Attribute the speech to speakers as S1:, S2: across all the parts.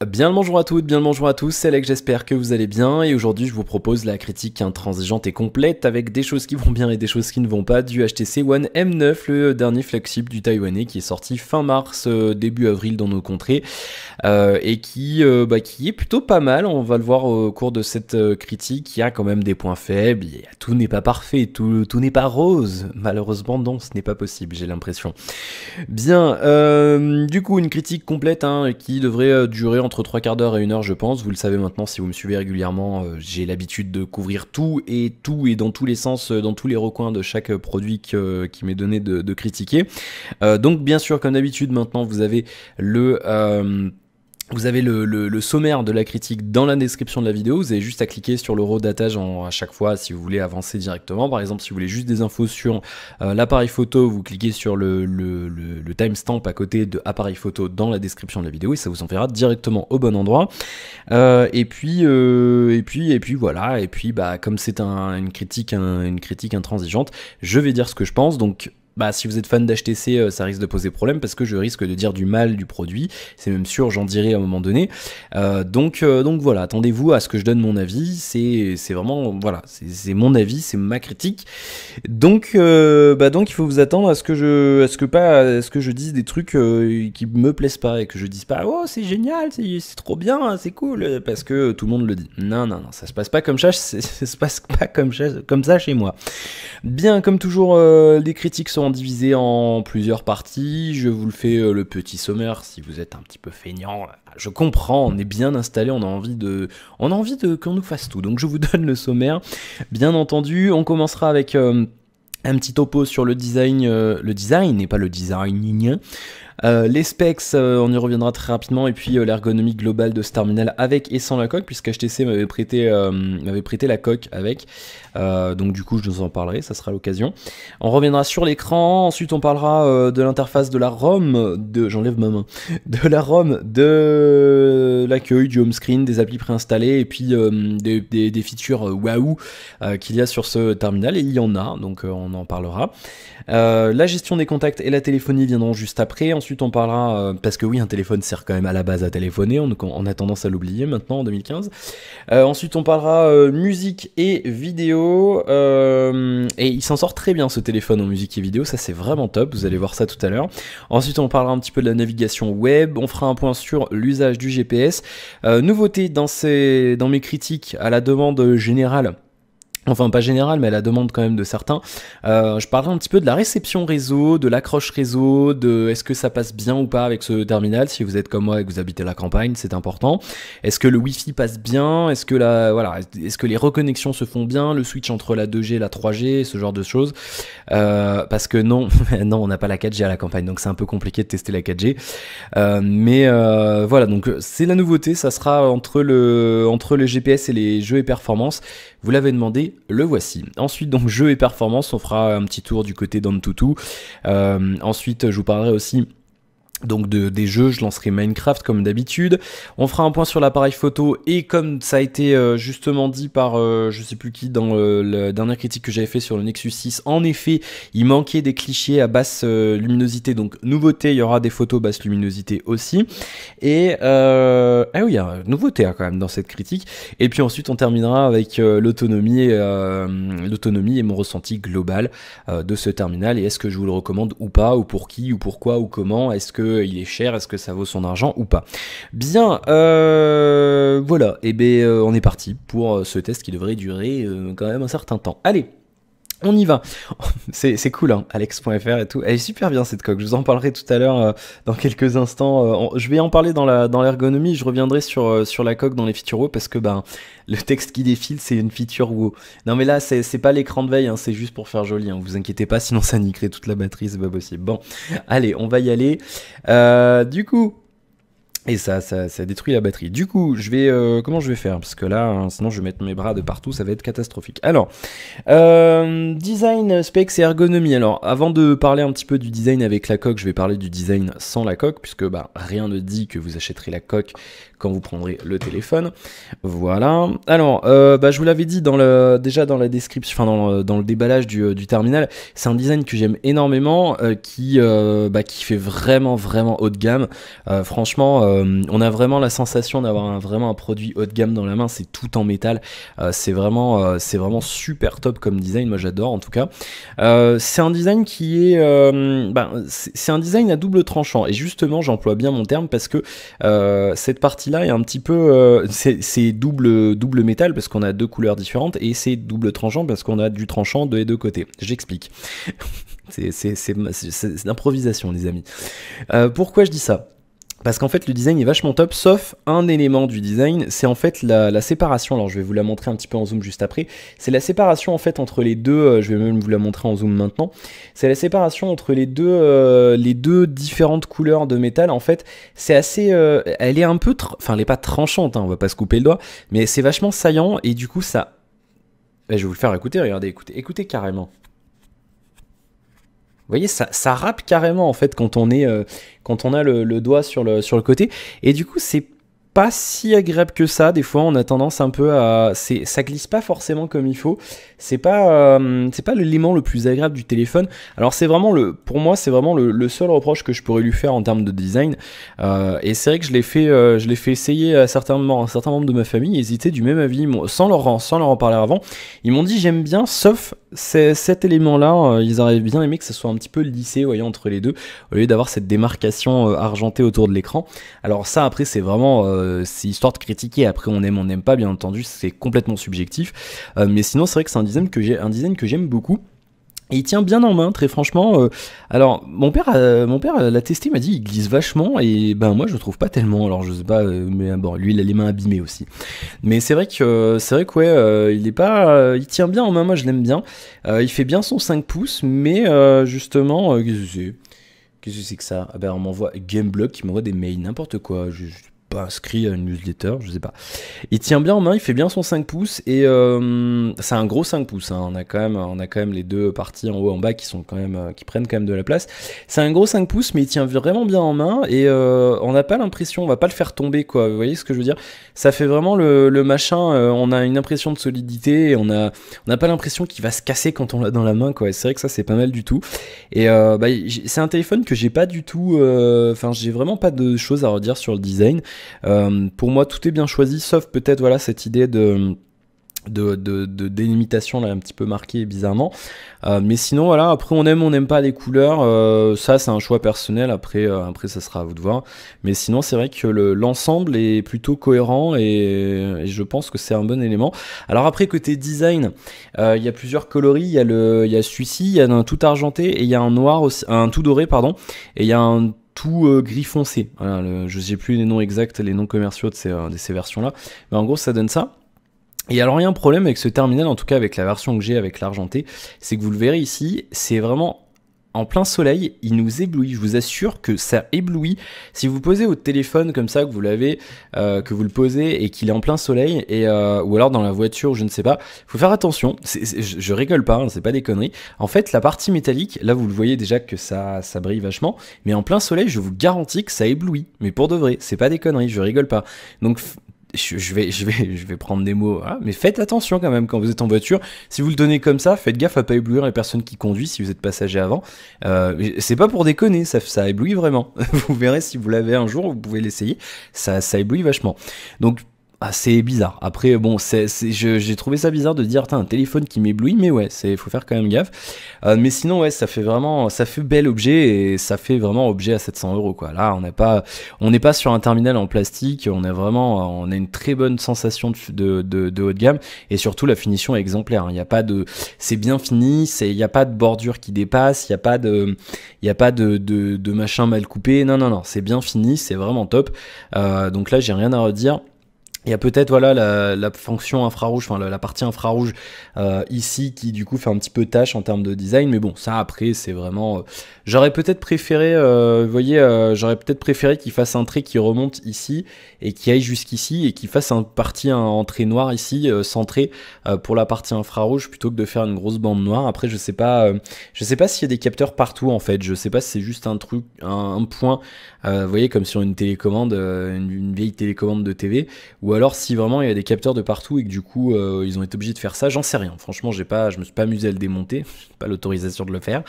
S1: Bien le bonjour à toutes, bien le bonjour à tous, c'est Alex, j'espère que vous allez bien et aujourd'hui je vous propose la critique intransigeante et complète avec des choses qui vont bien et des choses qui ne vont pas du HTC One M9, le dernier flagship du Taïwanais qui est sorti fin mars, début avril dans nos contrées et qui est plutôt pas mal. On va le voir au cours de cette critique, il y a quand même des points faibles, tout n'est pas parfait, tout n'est pas rose, malheureusement non, ce n'est pas possible, j'ai l'impression. Bien, du coup une critique complète qui devrait durer entre 3 quarts d'heure et 1 heure je pense, vous le savez maintenant si vous me suivez régulièrement, j'ai l'habitude de couvrir tout et dans tous les sens, dans tous les recoins de chaque produit qui m'est donné de critiquer. Donc bien sûr comme d'habitude maintenant vous avez le sommaire de la critique dans la description de la vidéo, vous avez juste à cliquer sur le redatage à chaque fois si vous voulez avancer directement. Par exemple si vous voulez juste des infos sur l'appareil photo, vous cliquez sur le timestamp à côté de appareil photo dans la description de la vidéo et ça vous enverra directement au bon endroit. Et puis voilà, et puis comme c'est une critique intransigeante, je vais dire ce que je pense. Donc si vous êtes fan d'HTC, ça risque de poser problème parce que je risque de dire du mal du produit, c'est même sûr, j'en dirai à un moment donné. Donc voilà, attendez-vous à ce que je donne mon avis, c'est vraiment, voilà, c'est mon avis, c'est ma critique. Donc il faut vous attendre à ce que je dise des trucs qui me plaisent pas et que je dise pas oh c'est génial, c'est trop bien, c'est cool, parce que tout le monde le dit. Non, ça se passe pas comme ça, ça se passe pas comme ça chez moi. Bien, comme toujours, les critiques sont divisées en plusieurs parties. Je vous le fais le petit sommaire si vous êtes un petit peu feignant. Je comprends, on est bien installé, on a envie de qu'on nous fasse tout. Donc je vous donne le sommaire. Bien entendu, on commencera avec un petit topo sur le design et pas le design. Les specs, on y reviendra très rapidement, et puis l'ergonomie globale de ce terminal avec et sans la coque, puisque HTC m'avait prêté la coque avec, donc du coup je vous en parlerai, ça sera l'occasion. On reviendra sur l'écran, ensuite on parlera de l'interface de la ROM, j'enlève ma main, de la ROM, de l'accueil, du home screen, des applis préinstallées, et puis des features waouh qu'il y a sur ce terminal, et il y en a, donc on en parlera. La gestion des contacts et la téléphonie viendront juste après. Ensuite on parlera, parce que oui un téléphone sert quand même à la base à téléphoner, on a tendance à l'oublier maintenant en 2015. Ensuite on parlera musique et vidéo, et il s'en sort très bien ce téléphone en musique et vidéo, ça c'est vraiment top, vous allez voir ça tout à l'heure. Ensuite on parlera un petit peu de la navigation web, on fera un point sur l'usage du GPS. Nouveauté dans mes critiques à la demande générale, enfin pas général mais à la demande quand même de certains, je parlerai un petit peu de la réception réseau, de l'accroche réseau, de est-ce que ça passe bien ou pas avec ce terminal, si vous êtes comme moi et que vous habitez la campagne, c'est important. Est-ce que le Wi-Fi passe bien, est-ce que les reconnexions se font bien, le switch entre la 2G et la 3G, ce genre de choses, parce que non, on n'a pas la 4G à la campagne, donc c'est un peu compliqué de tester la 4G, mais voilà, donc c'est la nouveauté, ça sera entre le GPS et les jeux et performance. Vous l'avez demandé, le voici. Ensuite, donc, jeux et performance, on fera un petit tour du côté d'Antutu. Ensuite, je vous parlerai aussi donc des jeux, je lancerai Minecraft comme d'habitude. On fera un point sur l'appareil photo et comme ça a été justement dit par je sais plus qui dans la dernière critique que j'avais fait sur le Nexus 6, en effet il manquait des clichés à basse luminosité, donc nouveauté, il y aura des photos basse luminosité aussi. Et oui, il y a une nouveauté quand même dans cette critique. Et puis ensuite on terminera avec l'autonomie et mon ressenti global de ce terminal, et est-ce que je vous le recommande ou pas, ou pour qui, ou pourquoi, ou comment, est-ce que il est cher, est-ce que ça vaut son argent ou pas. Bien, voilà, et on est parti pour ce test qui devrait durer quand même un certain temps. Allez, on y va. C'est cool, hein, Alex.fr et tout. Elle est super bien cette coque, je vous en parlerai tout à l'heure dans quelques instants. Je vais en parler dans l'ergonomie, je reviendrai sur la coque dans les features WoW, parce que le texte qui défile c'est une feature WoW. Non mais là c'est pas l'écran de veille, hein, c'est juste pour faire joli, hein, vous inquiétez pas, sinon ça niquerait toute la batterie, c'est pas possible. Bon, allez, on va y aller. Du coup... Et ça détruit la batterie. Du coup, comment je vais faire? Parce que là, sinon je vais mettre mes bras de partout, ça va être catastrophique. Alors, design, specs et ergonomie. Alors, avant de parler un petit peu du design avec la coque, je vais parler du design sans la coque, puisque rien ne dit que vous achèterez la coque quand vous prendrez le téléphone. Voilà. Alors, je vous l'avais dit déjà dans la description, enfin dans le déballage du terminal, c'est un design que j'aime énormément, qui fait vraiment haut de gamme. Franchement, on a vraiment la sensation d'avoir vraiment un produit haut de gamme dans la main, c'est tout en métal, c'est vraiment super top comme design, moi j'adore en tout cas. C'est un design qui est, c'est un design à double tranchant, et justement j'emploie bien mon terme parce que cette partie-là est un petit peu, c'est double métal parce qu'on a deux couleurs différentes, et c'est double tranchant parce qu'on a du tranchant de les deux côtés. J'explique. C'est l'improvisation, les amis. Pourquoi je dis ça ? Parce qu'en fait le design est vachement top, sauf un élément du design, c'est en fait la séparation. Alors je vais vous la montrer un petit peu en zoom juste après. C'est la séparation en fait entre les deux, je vais même vous la montrer en zoom maintenant. C'est la séparation entre les deux différentes couleurs de métal. En fait c'est assez, elle est un peu, enfin elle est pas tranchante, hein, on va pas se couper le doigt, mais c'est vachement saillant, et du coup ça... Je vais vous le faire écouter, regardez, écoutez carrément. Vous voyez, ça rappe carrément en fait quand on a le doigt sur le côté, et du coup c'est pas si agréable que ça. Des fois on a tendance un peu à... ça glisse pas forcément comme il faut, c'est pas l'élément le plus agréable du téléphone. Alors c'est vraiment pour moi c'est vraiment le seul reproche que je pourrais lui faire en termes de design, et c'est vrai que je l'ai fait essayer à certains membres de ma famille, ils étaient du même avis, sans leur en parler avant. Ils m'ont dit j'aime bien, sauf cet élément là, ils auraient bien aimé que ça soit un petit peu lissé, vous voyez, entre les deux, au lieu d'avoir cette démarcation argentée autour de l'écran. Alors ça après c'est vraiment c'est histoire de critiquer, après on n'aime pas, bien entendu, c'est complètement subjectif, mais sinon c'est vrai que c'est un design que j'aime beaucoup. Et il tient bien en main, très franchement. Alors, mon père l'a testé, m'a dit il glisse vachement, et ben moi je trouve pas tellement. Alors je sais pas, mais bon, lui il a les mains abîmées aussi. Mais c'est vrai que ouais, il tient bien en main. Moi je l'aime bien. Il fait bien son 5 pouces, mais justement, qu'est-ce que c'est que ça? Ah ben on m'envoie Gameblog qui m'envoie des mails, n'importe quoi. Je suis pas inscrit à une newsletter, je sais pas. Il tient bien en main, il fait bien son 5 pouces, et c'est un gros 5 pouces, hein. On a quand même les deux parties en haut et en bas qui sont quand même, qui prennent quand même de la place. C'est un gros 5 pouces, mais il tient vraiment bien en main, et on n'a pas l'impression, on va pas le faire tomber, quoi. Vous voyez ce que je veux dire? Ça fait vraiment le machin, on a une impression de solidité, et on n'a pas l'impression qu'il va se casser quand on l'a dans la main, quoi. C'est vrai que ça c'est pas mal du tout. Et c'est un téléphone que j'ai pas du tout, j'ai vraiment pas de choses à redire sur le design. Pour moi tout est bien choisi, sauf peut-être voilà cette idée de délimitation là un petit peu marquée bizarrement, mais sinon voilà, après on n'aime pas les couleurs, ça c'est un choix personnel, après ça sera à vous de voir, mais sinon c'est vrai que l'ensemble est plutôt cohérent, et je pense que c'est un bon élément. Alors après côté design, il y a plusieurs coloris, il y a celui-ci, il y a un tout argenté, et il y a un noir aussi, un tout doré pardon, et il y a un tout gris foncé. Voilà, je sais plus les noms exacts, les noms commerciaux de ces versions-là, mais en gros ça donne ça. Et alors il y a un problème avec ce terminal, en tout cas avec la version que j'ai avec l'argenté, c'est que vous le verrez ici, c'est vraiment en plein soleil, il nous éblouit. Je vous assure que ça éblouit. Si vous posez votre téléphone comme ça, que vous l'avez, que vous le posez et qu'il est en plein soleil, ou alors dans la voiture, je ne sais pas, faut faire attention. Je rigole pas, hein, c'est pas des conneries. En fait, la partie métallique, là vous le voyez déjà que ça brille vachement, mais en plein soleil, je vous garantis que ça éblouit. Mais pour de vrai, c'est pas des conneries, je rigole pas. Donc je vais prendre des mots, hein, mais faites attention quand même quand vous êtes en voiture. Si vous le donnez comme ça, faites gaffe à pas éblouir les personnes qui conduisent si vous êtes passager avant. C'est pas pour déconner, ça éblouit vraiment. Vous verrez si vous l'avez un jour, vous pouvez l'essayer. Ça éblouit vachement. Donc c'est bizarre. Après, bon, j'ai trouvé ça bizarre de dire, un téléphone qui m'éblouit, mais ouais, faut faire quand même gaffe. Mais sinon, ouais, ça fait bel objet, et ça fait vraiment objet à 700 €, quoi. Là, on n'est pas sur un terminal en plastique, on a une très bonne sensation de haut de gamme, et surtout la finition est exemplaire. Il y a pas de, c'est bien fini, il n'y a pas de bordure qui dépasse, il n'y a pas de machin mal coupé. Non, c'est bien fini, c'est vraiment top. Donc là, j'ai rien à redire. Il y a peut-être voilà la fonction infrarouge, enfin la partie infrarouge ici qui du coup fait un petit peu tâche en termes de design, mais bon ça après c'est vraiment, j'aurais peut-être préféré, vous voyez, j'aurais peut-être préféré qu'il fasse un trait qui remonte ici et qui aille jusqu'ici, et qu'il fasse un trait noir ici centré pour la partie infrarouge, plutôt que de faire une grosse bande noire. Après je sais pas s'il y a des capteurs partout en fait, je sais pas si c'est juste un truc, un point, vous voyez, comme sur une télécommande, une vieille télécommande de TV, ou ou alors si vraiment il y a des capteurs de partout et que du coup ils ont été obligés de faire ça, j'en sais rien. Franchement, je me suis pas amusé à le démonter, j'ai pas l'autorisation de le faire.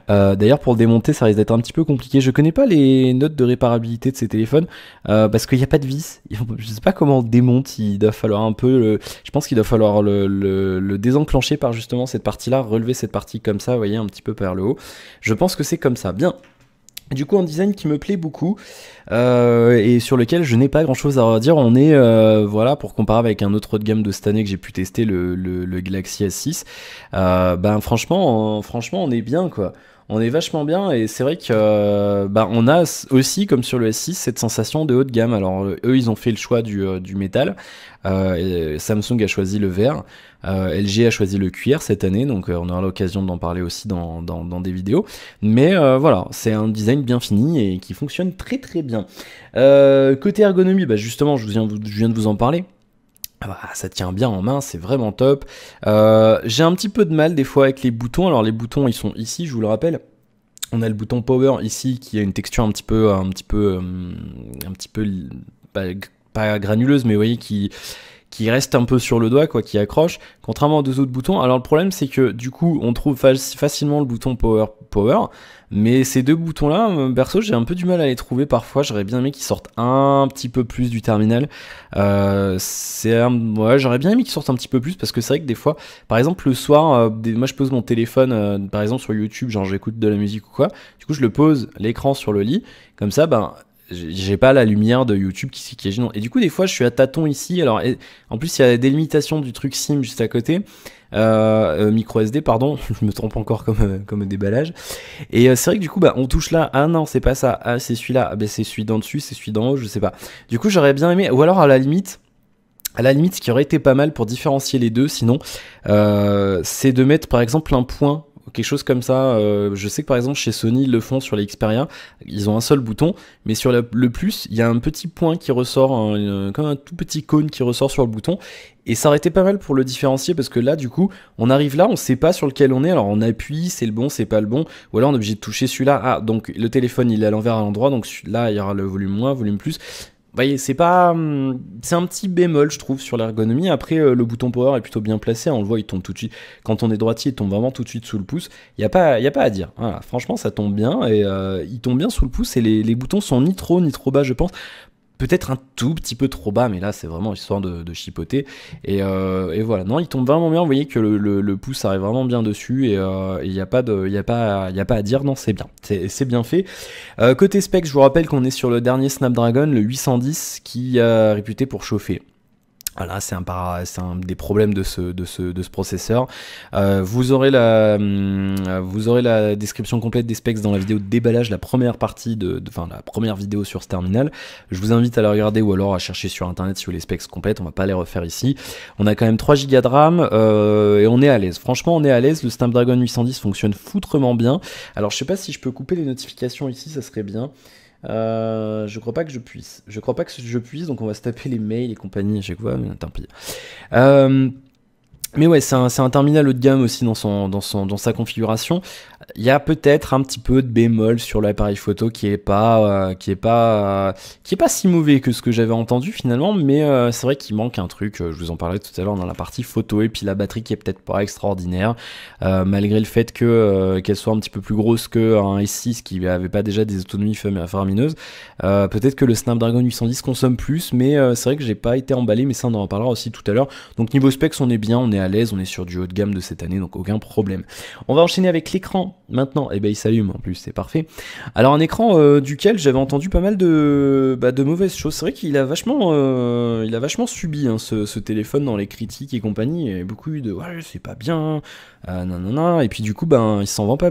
S1: D'ailleurs, pour le démonter, ça risque d'être un petit peu compliqué. Je connais pas les notes de réparabilité de ces téléphones parce qu'il n'y a pas de vis. Je sais pas comment on le démonte. Il doit falloir un peu, je pense qu'il doit falloir le désenclencher par justement cette partie-là, relever cette partie comme ça, vous voyez, un petit peu vers le haut. Je pense que c'est comme ça. Bien. Du coup, un design qui me plaît beaucoup et sur lequel je n'ai pas grand chose à redire. On est, voilà, pour comparer avec un autre haut de gamme de cette année que j'ai pu tester, le Galaxy S6. Ben franchement, on est bien, quoi. On est vachement bien et c'est vrai que on a aussi, comme sur le S6, cette sensation de haut de gamme. Alors eux, ils ont fait le choix du métal. Samsung a choisi le verre. LG a choisi le cuir cette année, donc on aura l'occasion d'en parler aussi dans des vidéos. Mais voilà, c'est un design bien fini et qui fonctionne très très bien. Côté ergonomie, justement, je viens de vous en parler. Ça tient bien en main, c'est vraiment top. J'ai un petit peu de mal des fois avec les boutons. Alors les boutons, ils sont ici, je vous le rappelle. On a le bouton Power ici qui a une texture un petit peu pas granuleuse, mais vous voyez qui reste un peu sur le doigt, quoi, qui accroche, contrairement aux deux autres boutons. Alors le problème, c'est que du coup, on trouve facilement le bouton Power, mais ces deux boutons-là, perso, j'ai un peu du mal à les trouver parfois. J'aurais bien aimé qu'ils sortent un petit peu plus du terminal. Ouais, j'aurais bien aimé qu'ils sortent un petit peu plus parce que c'est vrai que des fois, par exemple le soir, moi je pose mon téléphone, par exemple sur YouTube, genre j'écoute de la musique ou quoi. Du coup, je le pose l'écran sur le lit, comme ça, j'ai pas la lumière de YouTube qui est gênante. Et du coup, des fois, je suis à tâtons ici. Alors, en plus, il y a la délimitation du truc SIM juste à côté. Micro SD, pardon. Je me trompe encore comme déballage. Et c'est vrai que du coup, on touche là. Ah non, c'est pas ça. Ah, c'est celui-là. Ah, c'est celui d'en dessus, c'est celui d'en haut, je sais pas. Du coup, j'aurais bien aimé. Ou alors, à la limite, ce qui aurait été pas mal pour différencier les deux, sinon, c'est de mettre par exemple un point. Quelque chose comme ça, je sais que par exemple chez Sony ils le font sur les Xperia, ils ont un seul bouton, mais sur le plus, il y a un petit point qui ressort, comme un tout petit cône qui ressort sur le bouton, et ça aurait été pas mal pour le différencier, parce que là du coup, on arrive là, on sait pas sur lequel on est, alors on appuie, c'est le bon, c'est pas le bon, ou alors on est obligé de toucher celui-là, ah donc le téléphone il est à l'envers à l'endroit, donc là il y aura le volume moins, volume plus. Vous voyez, c'est un petit bémol, je trouve, sur l'ergonomie. Après, le bouton power est plutôt bien placé. On le voit, il tombe tout de suite. Quand on est droitier, il tombe vraiment tout de suite sous le pouce. Il n'y a pas à dire. Voilà, franchement, ça tombe bien. Et il tombe bien sous le pouce. Et les boutons sont ni trop trop bas, je pense. Peut-être un tout petit peu trop bas, mais là c'est vraiment histoire de chipoter. Et voilà, non, il tombe vraiment bien. Vous voyez que le pouce arrive vraiment bien dessus et il n'y a pas à dire. Non, c'est bien, c'est bien fait. Côté spec, je vous rappelle qu'on est sur le dernier Snapdragon, le 810, qui est réputé pour chauffer. Voilà, c'est un des problèmes de ce processeur. Vous aurez la description complète des specs dans la vidéo de déballage, la première partie la première vidéo sur ce terminal. Je vous invite à la regarder ou alors à chercher sur internet si vous voulez les specs complètes. On va pas les refaire ici. On a quand même 3 Go de RAM et on est à l'aise. Franchement, on est à l'aise. Le Snapdragon 810 fonctionne foutrement bien. Alors, je sais pas si je peux couper les notifications ici, ça serait bien. Je crois pas que je puisse. Donc on va se taper les mails et compagnie à chaque fois, mais tant pis. Mais ouais, c'est un terminal haut de gamme aussi dans sa configuration. Il y a peut-être un petit peu de bémol sur l'appareil photo qui est pas si mauvais que ce que j'avais entendu finalement, mais c'est vrai qu'il manque un truc. Je vous en parlais tout à l'heure dans la partie photo, et puis la batterie qui est peut-être pas extraordinaire, malgré le fait qu'elle soit un petit peu plus grosse qu'un S6 qui avait pas déjà des autonomies faramineuses. Peut-être que le Snapdragon 810 consomme plus, mais c'est vrai que j'ai pas été emballé, mais ça on en reparlera aussi tout à l'heure. Donc niveau specs, on est bien, on est à l'aise, on est sur du haut de gamme de cette année, donc aucun problème. On va enchaîner avec l'écran maintenant. Et il s'allume en plus, c'est parfait. Alors un écran duquel j'avais entendu pas mal de mauvaises choses. C'est vrai qu'il a vachement subi ce téléphone dans les critiques et compagnie. Il y a beaucoup eu de ouais, c'est pas bien, non. Et puis du coup il s'en vend pas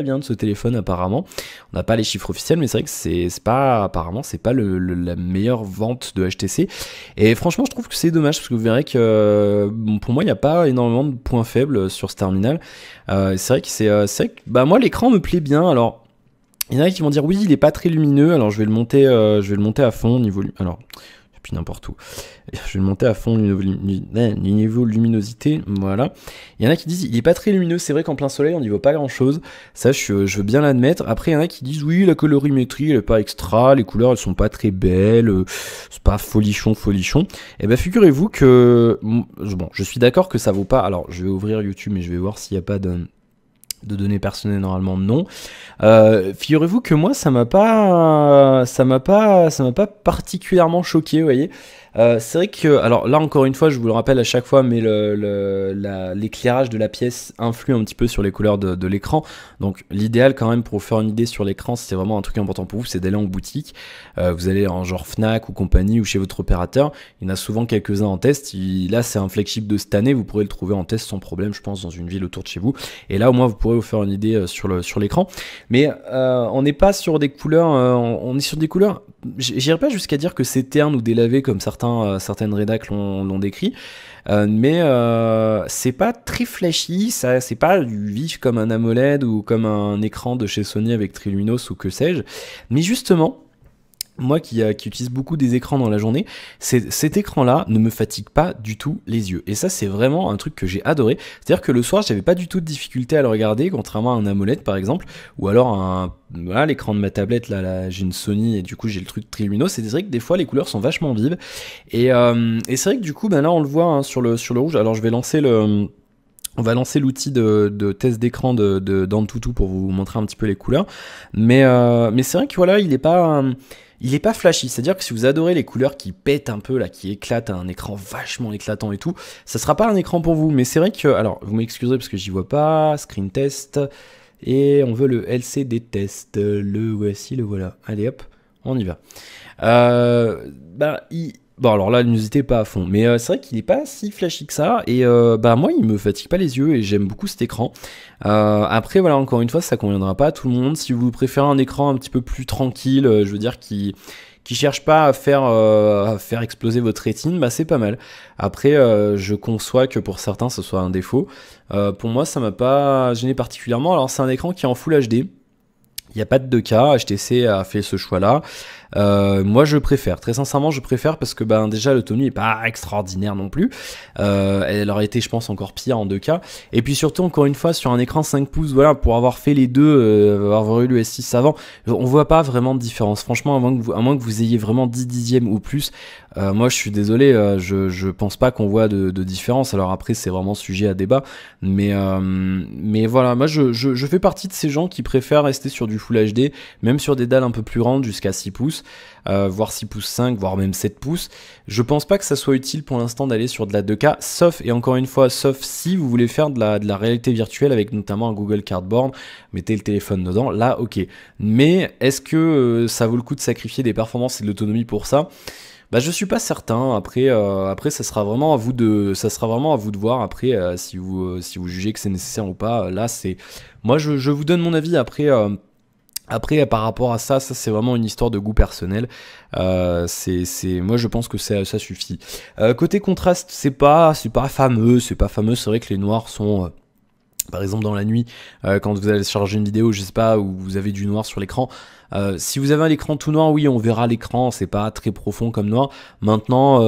S1: bien de ce téléphone apparemment. On n'a pas les chiffres officiels, mais c'est vrai que apparemment c'est pas la meilleure vente de HTC. Et franchement, je trouve que c'est dommage parce que vous verrez que pour moi il n'y a pas énormément de points faibles sur ce terminal. C'est vrai que moi l'écran me plaît bien. Alors il y en a qui vont dire oui, il est pas très lumineux. Alors je vais le monter à fond au niveau. Alors depuis n'importe où. Je vais le monter à fond le niveau luminosité, voilà. Il y en a qui disent il est pas très lumineux, c'est vrai qu'en plein soleil on n'y voit pas grand chose, ça je veux bien l'admettre. Après il y en a qui disent oui la colorimétrie elle est pas extra, les couleurs elles sont pas très belles, c'est pas folichon. Et ben figurez-vous que, bon je suis d'accord que ça vaut pas, alors je vais ouvrir YouTube et je vais voir s'il n'y a pas de données personnelles, normalement non. Figurez-vous que moi ça m'a pas particulièrement choqué, vous voyez. C'est vrai que, alors là encore une fois, je vous le rappelle à chaque fois, mais l'éclairage de la pièce influe un petit peu sur les couleurs de l'écran. Donc l'idéal quand même pour vous faire une idée sur l'écran, c'est vraiment un truc important pour vous, c'est d'aller en boutique. Vous allez en genre Fnac ou compagnie ou chez votre opérateur. Il y en a souvent quelques-uns en test. Là c'est un flagship de cette année, vous pourrez le trouver en test sans problème, je pense, dans une ville autour de chez vous. Et là au moins vous pourrez vous faire une idée sur l'écran. Mais on n'est pas sur des couleurs, on est sur des couleurs, j'irai pas jusqu'à dire que c'est terne ou délavé comme certaines rédacs l'ont décrit, mais c'est pas très flashy, c'est pas du vif comme un AMOLED ou comme un écran de chez Sony avec Triluminos ou que sais-je, mais justement, moi qui utilise beaucoup des écrans dans la journée, cet écran-là ne me fatigue pas du tout les yeux. Et ça, c'est vraiment un truc que j'ai adoré. C'est-à-dire que le soir, j'avais pas du tout de difficulté à le regarder, contrairement à un AMOLED par exemple, ou alors voilà, l'écran de ma tablette, là j'ai une Sony et du coup j'ai le truc Triluminos. C'est vrai que des fois les couleurs sont vachement vives. Et c'est vrai que du coup, ben là on le voit hein, sur le rouge. Alors je vais lancer on va lancer l'outil de test d'écran d'Antutu pour vous montrer un petit peu les couleurs. Mais c'est vrai que voilà, il est pas flashy, c'est-à-dire que si vous adorez les couleurs qui pètent un peu, là, qui éclatent, un écran vachement éclatant et tout, ça sera pas un écran pour vous. Mais c'est vrai que, alors, vous m'excuserez parce que j'y vois pas, screen test, et on veut le LCD test, le voici, le voilà. Allez hop, on y va. Bon alors là, la luminosité pas à fond, mais c'est vrai qu'il est pas si flashy que ça, et moi il me fatigue pas les yeux et j'aime beaucoup cet écran. Après voilà, encore une fois, ça conviendra pas à tout le monde. Si vous préférez un écran un petit peu plus tranquille, je veux dire qui cherche pas à faire exploser votre rétine, bah c'est pas mal. Après je conçois que pour certains ce soit un défaut. Pour moi ça m'a pas gêné particulièrement. Alors c'est un écran qui est en Full HD. Il n'y a pas de 2K, HTC a fait ce choix-là. Moi je préfère, très sincèrement je préfère parce que déjà l'autonomie est pas extraordinaire non plus. Elle aurait été je pense encore pire en 2K. Et puis surtout encore une fois sur un écran 5 pouces, voilà, pour avoir fait les deux, avoir eu le S6 avant, on voit pas vraiment de différence. Franchement, à moins que vous ayez vraiment 10 dixièmes ou plus, moi je suis désolé, je pense pas qu'on voit de différence. Alors après c'est vraiment sujet à débat, mais voilà, moi je fais partie de ces gens qui préfèrent rester sur du Full HD, même sur des dalles un peu plus grandes jusqu'à 6 pouces. Voire 6 pouces 5, voire même 7 pouces. Je pense pas que ça soit utile pour l'instant d'aller sur de la 2K, sauf, et encore une fois, sauf si vous voulez faire de la réalité virtuelle avec notamment un Google Cardboard, mettez le téléphone dedans, là ok. Mais est-ce que ça vaut le coup de sacrifier des performances et de l'autonomie pour ça ? Je suis pas certain. Après, ça sera vraiment à vous de voir. Après, si vous jugez que c'est nécessaire ou pas. Là, moi, je vous donne mon avis. Après, par rapport à ça c'est vraiment une histoire de goût personnel. Moi je pense que ça suffit. Côté contraste, c'est pas fameux. C'est vrai que les noirs sont par exemple dans la nuit, quand vous allez charger une vidéo, je sais pas, où vous avez du noir sur l'écran. Si vous avez un écran tout noir, oui, on verra l'écran, c'est pas très profond comme noir. Maintenant,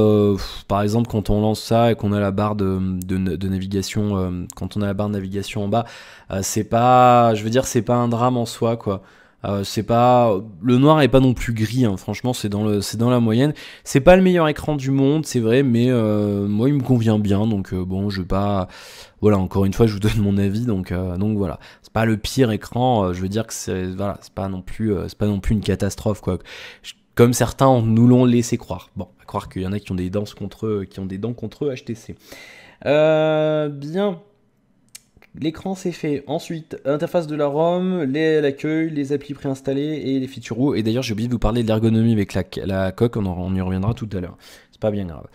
S1: par exemple, quand on lance ça et qu'on a la barre de navigation, quand on a la barre de navigation en bas, c'est pas un drame en soi, quoi. Le noir est pas non plus gris, hein. Franchement c'est dans la moyenne. C'est pas le meilleur écran du monde, c'est vrai, mais moi il me convient bien, donc bon, je vais pas, voilà, encore une fois je vous donne mon avis, donc voilà, c'est pas le pire écran, je veux dire que c'est pas non plus une catastrophe, quoi. Comme certains nous l'ont laissé croire. Bon, à croire qu'il y en a qui ont des dents contre eux, HTC. Bien. L'écran c'est fait. Ensuite, interface de la ROM, l'accueil, les applis préinstallés et les features. Et d'ailleurs, j'ai oublié de vous parler de l'ergonomie avec la coque, on y reviendra tout à l'heure. C'est pas bien grave.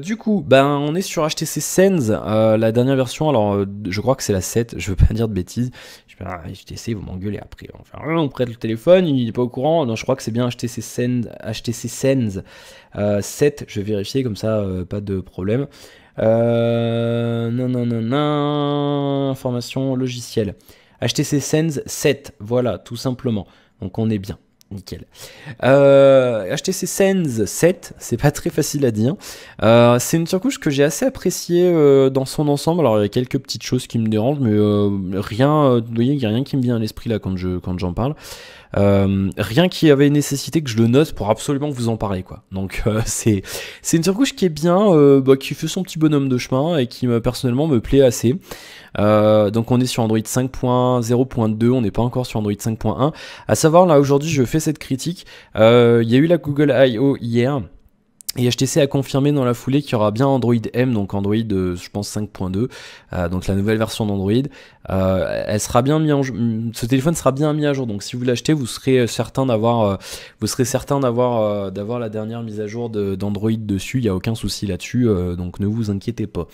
S1: Du coup, on est sur HTC Sense, la dernière version. Alors, je crois que c'est la 7, je veux pas dire de bêtises. HTC, vous m'engueulez après. Enfin, on prête le téléphone, il est pas au courant. Non, je crois que c'est bien HTC Sense 7. Je vais vérifier comme ça, pas de problème. Information logicielle. HTC Sense 7, voilà, tout simplement. Donc on est bien. Nickel. HTC Sense 7, c'est pas très facile à dire. C'est une surcouche que j'ai assez appréciée dans son ensemble. Alors il y a quelques petites choses qui me dérangent, mais rien, vous voyez, il n'y a rien qui me vient à l'esprit là quand j'en parle. Rien qui avait nécessité que je le note pour absolument vous en parler, quoi. Donc c'est une surcouche qui est bien, qui fait son petit bonhomme de chemin et qui personnellement me plaît assez. Donc on est sur Android 5.0.2, on n'est pas encore sur Android 5.1. À savoir, là aujourd'hui je fais cette critique, il y a eu la Google I.O. hier. Et HTC a confirmé dans la foulée qu'il y aura bien Android M, donc Android, je pense 5.2, donc la nouvelle version d'Android. Elle sera bien mise ce téléphone sera bien mis à jour. Donc si vous l'achetez, vous serez certain d'avoir, d'avoir la dernière mise à jour d'Android dessus. Il n'y a aucun souci là-dessus, donc ne vous inquiétez pas.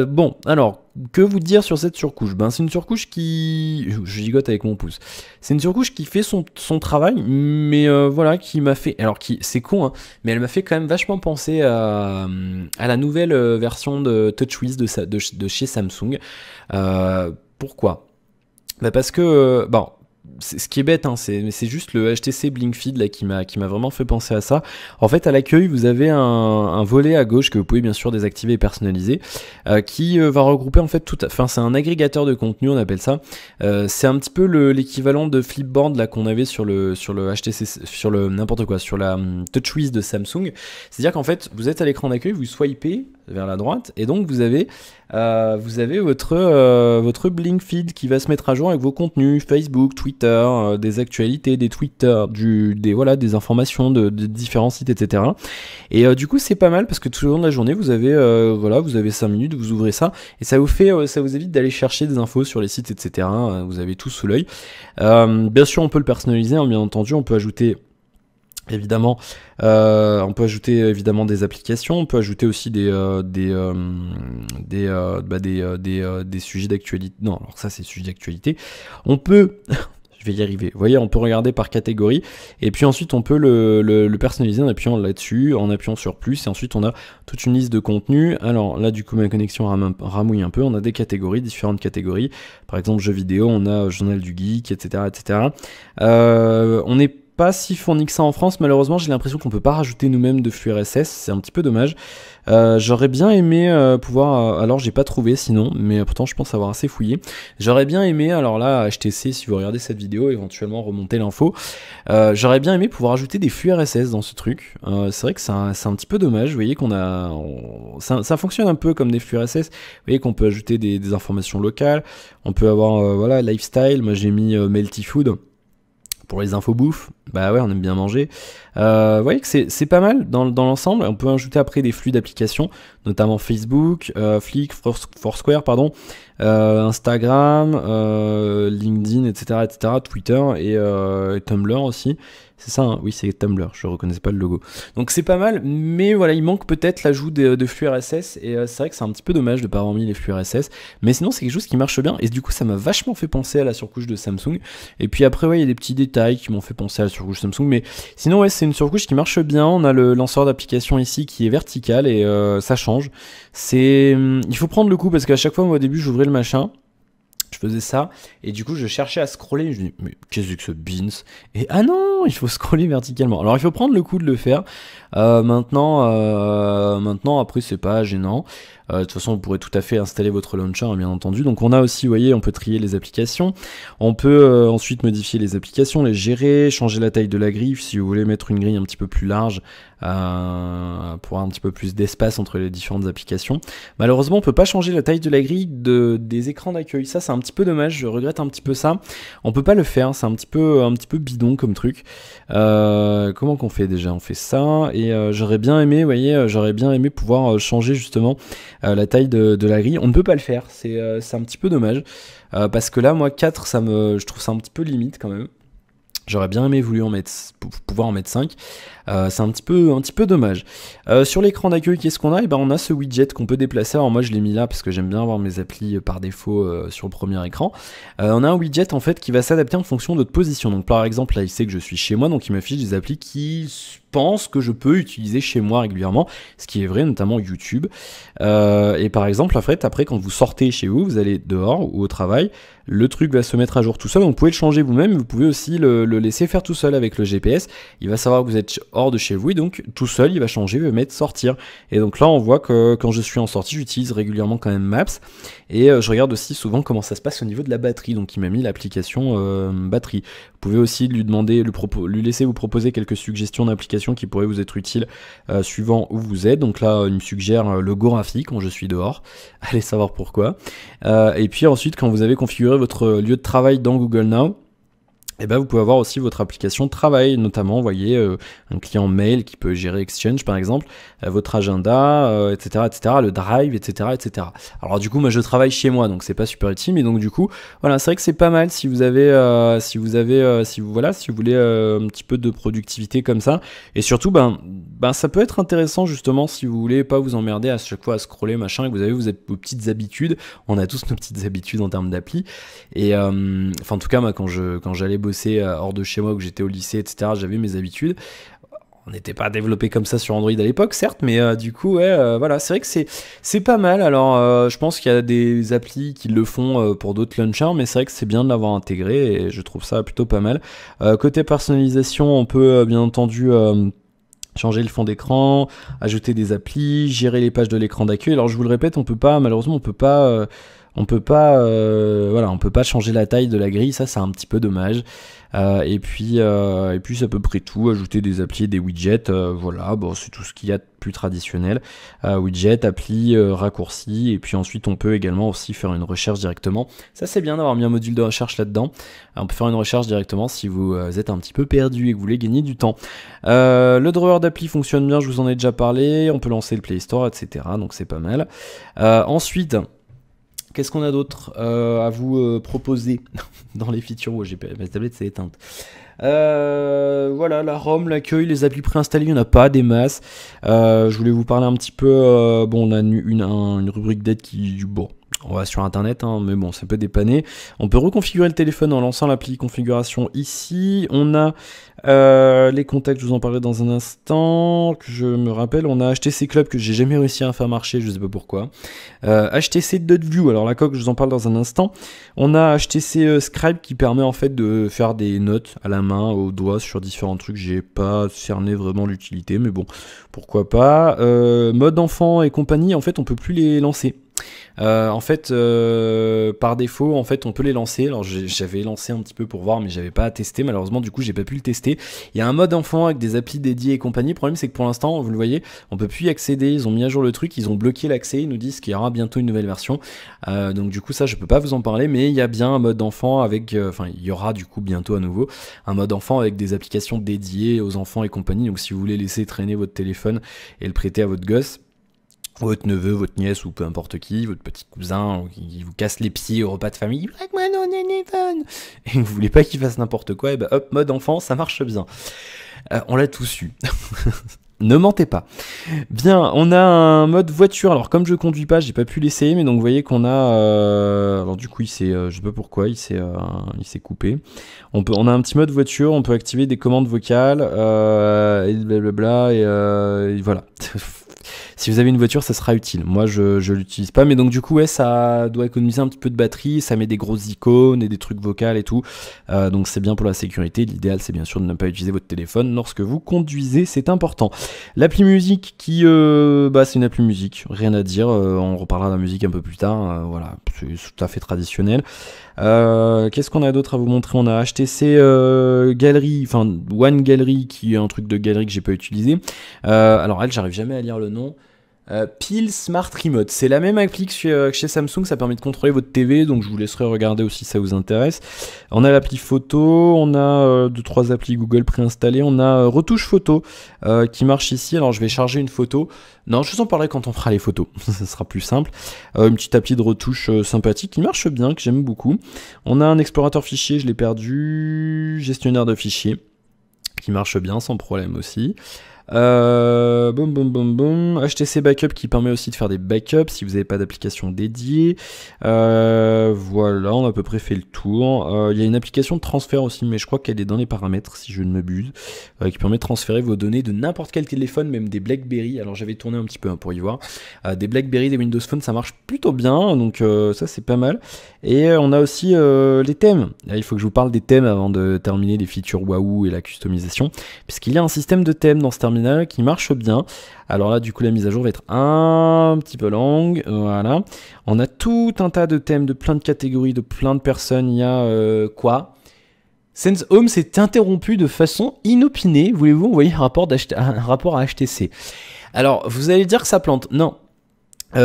S1: Bon, alors. Que vous dire sur cette surcouche? Ben, c'est une surcouche qui... Je gigote avec mon pouce. C'est une surcouche qui fait son travail, mais voilà, qui m'a fait... Alors, c'est con, hein, mais elle m'a fait quand même vachement penser à la nouvelle version de TouchWiz de chez Samsung. Pourquoi? Bah parce que... bon, ce qui est bête, hein, c'est juste le HTC Blink Feed là, qui m'a vraiment fait penser à ça. En fait, à l'accueil, vous avez un volet à gauche que vous pouvez bien sûr désactiver et personnaliser, qui va regrouper en fait tout. Enfin, c'est un agrégateur de contenu, on appelle ça. C'est un petit peu l'équivalent de Flipboard là qu'on avait sur le HTC, sur le n'importe quoi, sur la TouchWiz de Samsung. C'est-à-dire qu'en fait, vous êtes à l'écran d'accueil, vous swipez vers la droite, et donc vous avez votre Blink Feed qui va se mettre à jour avec vos contenus Facebook, Twitter, des actualités, des Twitter, des informations de différents sites, etc. Et du coup c'est pas mal parce que tout au long de la journée vous avez 5 minutes, vous ouvrez ça et ça vous évite d'aller chercher des infos sur les sites, etc. Vous avez tout sous l'œil. Bien sûr on peut le personnaliser, hein, bien entendu, on peut ajouter évidemment, des applications, on peut ajouter aussi des sujets d'actualité. Non, alors ça c'est sujets d'actualité. On peut, je vais y arriver. Vous voyez, on peut regarder par catégorie et puis ensuite on peut le personnaliser en appuyant là-dessus, en appuyant sur plus et ensuite on a toute une liste de contenus. Alors là du coup ma connexion ramouille un peu. On a des catégories, différentes catégories. Par exemple jeux vidéo, on a journal du geek, etc., etc. On est pas si fourni que ça en France, malheureusement j'ai l'impression qu'on peut pas rajouter nous-mêmes de flux RSS, c'est un petit peu dommage. J'aurais bien aimé pouvoir, alors j'ai pas trouvé sinon, mais pourtant je pense avoir assez fouillé. J'aurais bien aimé, alors là HTC, si vous regardez cette vidéo, éventuellement remonter l'info, j'aurais bien aimé pouvoir ajouter des flux RSS dans ce truc. C'est vrai que c'est un petit peu dommage, vous voyez qu'on ça fonctionne un peu comme des flux RSS, vous voyez qu'on peut ajouter des informations locales, on peut avoir voilà, lifestyle, moi j'ai mis Melty Food. Pour les infos bouffe, bah ouais, on aime bien manger. Vous voyez que c'est pas mal dans l'ensemble. On peut ajouter après des flux d'applications, notamment Facebook, Flick, Foursquare, pardon, Instagram, LinkedIn, etc., etc., Twitter et Tumblr aussi. C'est ça, hein, oui, c'est Tumblr, je reconnaissais pas le logo. Donc c'est pas mal, mais voilà, il manque peut-être l'ajout de flux RSS, et c'est vrai que c'est un petit peu dommage de pas avoir mis les flux RSS, mais sinon c'est quelque chose qui marche bien, et du coup ça m'a vachement fait penser à la surcouche de Samsung. Et puis après, ouais, il y a des petits détails qui m'ont fait penser à la surcouche Samsung, mais sinon, ouais, c'est une surcouche qui marche bien. On a le lanceur d'application ici qui est vertical, et ça change. Il faut prendre le coup, parce qu'à chaque fois, moi au début, j'ouvrais le machin, je faisais ça, et du coup je cherchais à scroller, je me dis mais qu'est-ce que ce beans? Et ah non, il faut scroller verticalement. Alors il faut prendre le coup de le faire. Maintenant après c'est pas gênant. De toute façon vous pourrez tout à fait installer votre launcher, hein, bien entendu. Donc on a aussi, vous voyez, on peut trier les applications, on peut ensuite modifier les applications, les gérer, changer la taille de la grille si vous voulez mettre une grille un petit peu plus large pour avoir un petit peu plus d'espace entre les différentes applications. Malheureusement on peut pas changer la taille de la grille des écrans d'accueil, ça c'est un petit peu dommage, je regrette un petit peu ça. On peut pas le faire, c'est un petit peu bidon comme truc. Comment qu'on fait déjà? On fait ça, et j'aurais bien aimé, vous voyez, j'aurais bien aimé pouvoir changer justement la taille de la grille. On ne peut pas le faire, c'est un petit peu dommage, parce que là moi 4 je trouve ça un petit peu limite quand même. J'aurais bien aimé pouvoir en mettre 5. C'est un petit peu dommage. Sur l'écran d'accueil, qu'est-ce qu'on a? Et ben on a ce widget qu'on peut déplacer. Alors moi je l'ai mis là parce que j'aime bien avoir mes applis par défaut sur le premier écran. On a un widget en fait qui va s'adapter en fonction de votre position. Donc par exemple là il sait que je suis chez moi, donc il m'affiche des applis qui pense que je peux utiliser chez moi régulièrement, ce qui est vrai, notamment YouTube. Et par exemple, en fait, après, quand vous sortez chez vous, vous allez dehors ou au travail, le truc va se mettre à jour tout seul. Donc, vous pouvez le changer vous-même, vous pouvez aussi le laisser faire tout seul avec le GPS. Il va savoir que vous êtes hors de chez vous et donc tout seul, il va changer, il va mettre sortir. Et donc là, on voit que quand je suis en sortie, j'utilise régulièrement quand même Maps. Et je regarde aussi souvent comment ça se passe au niveau de la batterie. Donc, il m'a mis l'application batterie. Vous pouvez aussi lui demander, lui laisser vous proposer quelques suggestions d'applications qui pourraient vous être utiles suivant où vous êtes. Donc là, il me suggère le Gorafi quand je suis dehors. Allez savoir pourquoi. Et puis ensuite, quand vous avez configuré votre lieu de travail dans Google Now, et ben vous pouvez avoir aussi votre application de travail, notamment, vous voyez, un client mail qui peut gérer Exchange par exemple, votre agenda, etc., etc., le Drive, etc., etc. Alors du coup, moi je travaille chez moi, donc c'est pas super utile, mais donc du coup, voilà, c'est vrai que c'est pas mal si vous avez, si vous voulez un petit peu de productivité comme ça, et surtout, ben ça peut être intéressant justement si vous voulez pas vous emmerder à chaque fois à scroller machin, et que vous avez vos petites habitudes. On a tous nos petites habitudes en termes d'appli, et enfin en tout cas moi quand j'allais bosser hors de chez moi, que j'étais au lycée, etc., j'avais mes habitudes. On n'était pas développé comme ça sur Android à l'époque, certes, mais du coup, ouais, voilà, c'est vrai que c'est pas mal. Alors, je pense qu'il y a des applis qui le font pour d'autres launchers, mais c'est vrai que c'est bien de l'avoir intégré et je trouve ça plutôt pas mal. Côté personnalisation, on peut bien entendu changer le fond d'écran, ajouter des applis, gérer les pages de l'écran d'accueil. Alors, je vous le répète, malheureusement, on peut pas changer la taille de la grille, ça c'est un petit peu dommage. Et puis c'est à peu près tout, ajouter des applis et des widgets, voilà, bon, c'est tout ce qu'il y a de plus traditionnel. Widget, appli, raccourci, et puis ensuite on peut également aussi faire une recherche directement. Ça c'est bien d'avoir mis un module de recherche là-dedans. On peut faire une recherche directement si vous êtes un petit peu perdu et que vous voulez gagner du temps. Le drawer d'appli fonctionne bien, je vous en ai déjà parlé, on peut lancer le Play Store, etc. Donc c'est pas mal. Ensuite, qu'est-ce qu'on a d'autre à vous proposer dans les features? Ma tablette s'est éteinte. Voilà, la ROM, l'accueil, les applis préinstallés, il n'y en a pas des masses. Je voulais vous parler un petit peu. Bon, on a une rubrique d'aide qui, bon, on va sur internet, hein, mais bon, ça peut dépanner. On peut reconfigurer le téléphone en lançant l'appli configuration ici. On a les contacts, je vous en parlerai dans un instant, que je me rappelle. On a HTC Club que j'ai jamais réussi à faire marcher, je sais pas pourquoi. HTC Dot View, alors la coque, je vous en parle dans un instant. On a HTC Scribe qui permet en fait de faire des notes à la main, au doigt, sur différents trucs. J'ai pas cerné vraiment l'utilité, mais bon, pourquoi pas. Mode enfant et compagnie, en fait, on peut plus les lancer. En fait, par défaut, en fait, on peut les lancer. Alors, j'avais lancé un petit peu pour voir, mais j'avais pas à tester. Malheureusement, du coup, j'ai pas pu le tester. Il y a un mode enfant avec des applis dédiées et compagnie. Le problème, c'est que pour l'instant, vous le voyez, on peut plus y accéder. Ils ont mis à jour le truc, ils ont bloqué l'accès. Ils nous disent qu'il y aura bientôt une nouvelle version. Donc, du coup, ça, je peux pas vous en parler, mais il y a bien un mode enfant avec, enfin, il y aura du coup bientôt à nouveau un mode enfant avec des applications dédiées aux enfants et compagnie. Donc, si vous voulez laisser traîner votre téléphone et le prêter à votre gosse, votre neveu, votre nièce ou peu importe qui, votre petit cousin qui vous casse les pieds au repas de famille, moi non téléphone, et vous voulez pas qu'il fasse n'importe quoi, et bah hop, mode enfant, ça marche bien. On l'a tous eu. Ne mentez pas. Bien, on a un mode voiture. Alors comme je conduis pas, j'ai pas pu l'essayer, mais donc vous voyez qu'on a. Alors du coup, je sais pas pourquoi, il s'est coupé. On a un petit mode voiture. On peut activer des commandes vocales et blablabla et voilà. Si vous avez une voiture, ça sera utile. Moi, je l'utilise pas, mais donc du coup, ouais, ça doit économiser un petit peu de batterie. Ça met des grosses icônes et des trucs vocaux et tout. Donc c'est bien pour la sécurité. L'idéal, c'est bien sûr de ne pas utiliser votre téléphone lorsque vous conduisez. C'est important. L'appli musique qui, c'est une appli musique. Rien à dire. On reparlera de la musique un peu plus tard. Voilà, c'est tout à fait traditionnel. Qu'est-ce qu'on a d'autre à vous montrer? On a HTC Gallery, enfin One Gallery, qui est un truc de galerie que j'ai pas utilisé. Alors elle, j'arrive jamais à lire le nom. Peel Smart Remote, c'est la même appli que chez Samsung, ça permet de contrôler votre TV, donc je vous laisserai regarder aussi si ça vous intéresse. On a l'appli photo, on a 2-3 applis Google préinstallées, on a retouche photo qui marche ici. Alors je vais charger une photo, non je vous en parlerai quand on fera les photos, ça sera plus simple. Une petite appli de retouche sympathique qui marche bien, que j'aime beaucoup. On a un explorateur fichier, je l'ai perdu, gestionnaire de fichiers, qui marche bien sans problème aussi. Boum, boum, boum, boum. HTC Backup qui permet aussi de faire des backups si vous n'avez pas d'application dédiée. Voilà, on a à peu près fait le tour. Il y a une application de transfert aussi, mais je crois qu'elle est dans les paramètres, si je ne m'abuse, qui permet de transférer vos données de n'importe quel téléphone, même des BlackBerry. Alors j'avais tourné un petit peu pour y voir. Des BlackBerry, des Windows Phone, ça marche plutôt bien, donc ça c'est pas mal. Et on a aussi les thèmes. Là, il faut que je vous parle des thèmes avant de terminer les features Wahoo et la customisation, puisqu'il y a un système de thèmes dans ce terminal qui marche bien. Alors là, du coup, la mise à jour va être un petit peu longue. Voilà. On a tout un tas de thèmes, de plein de catégories, de plein de personnes. Il y a quoi Sense Home s'est interrompu de façon inopinée. Voulez-vous envoyer un rapport à HTC? Alors, vous allez dire que ça plante. Non. Ça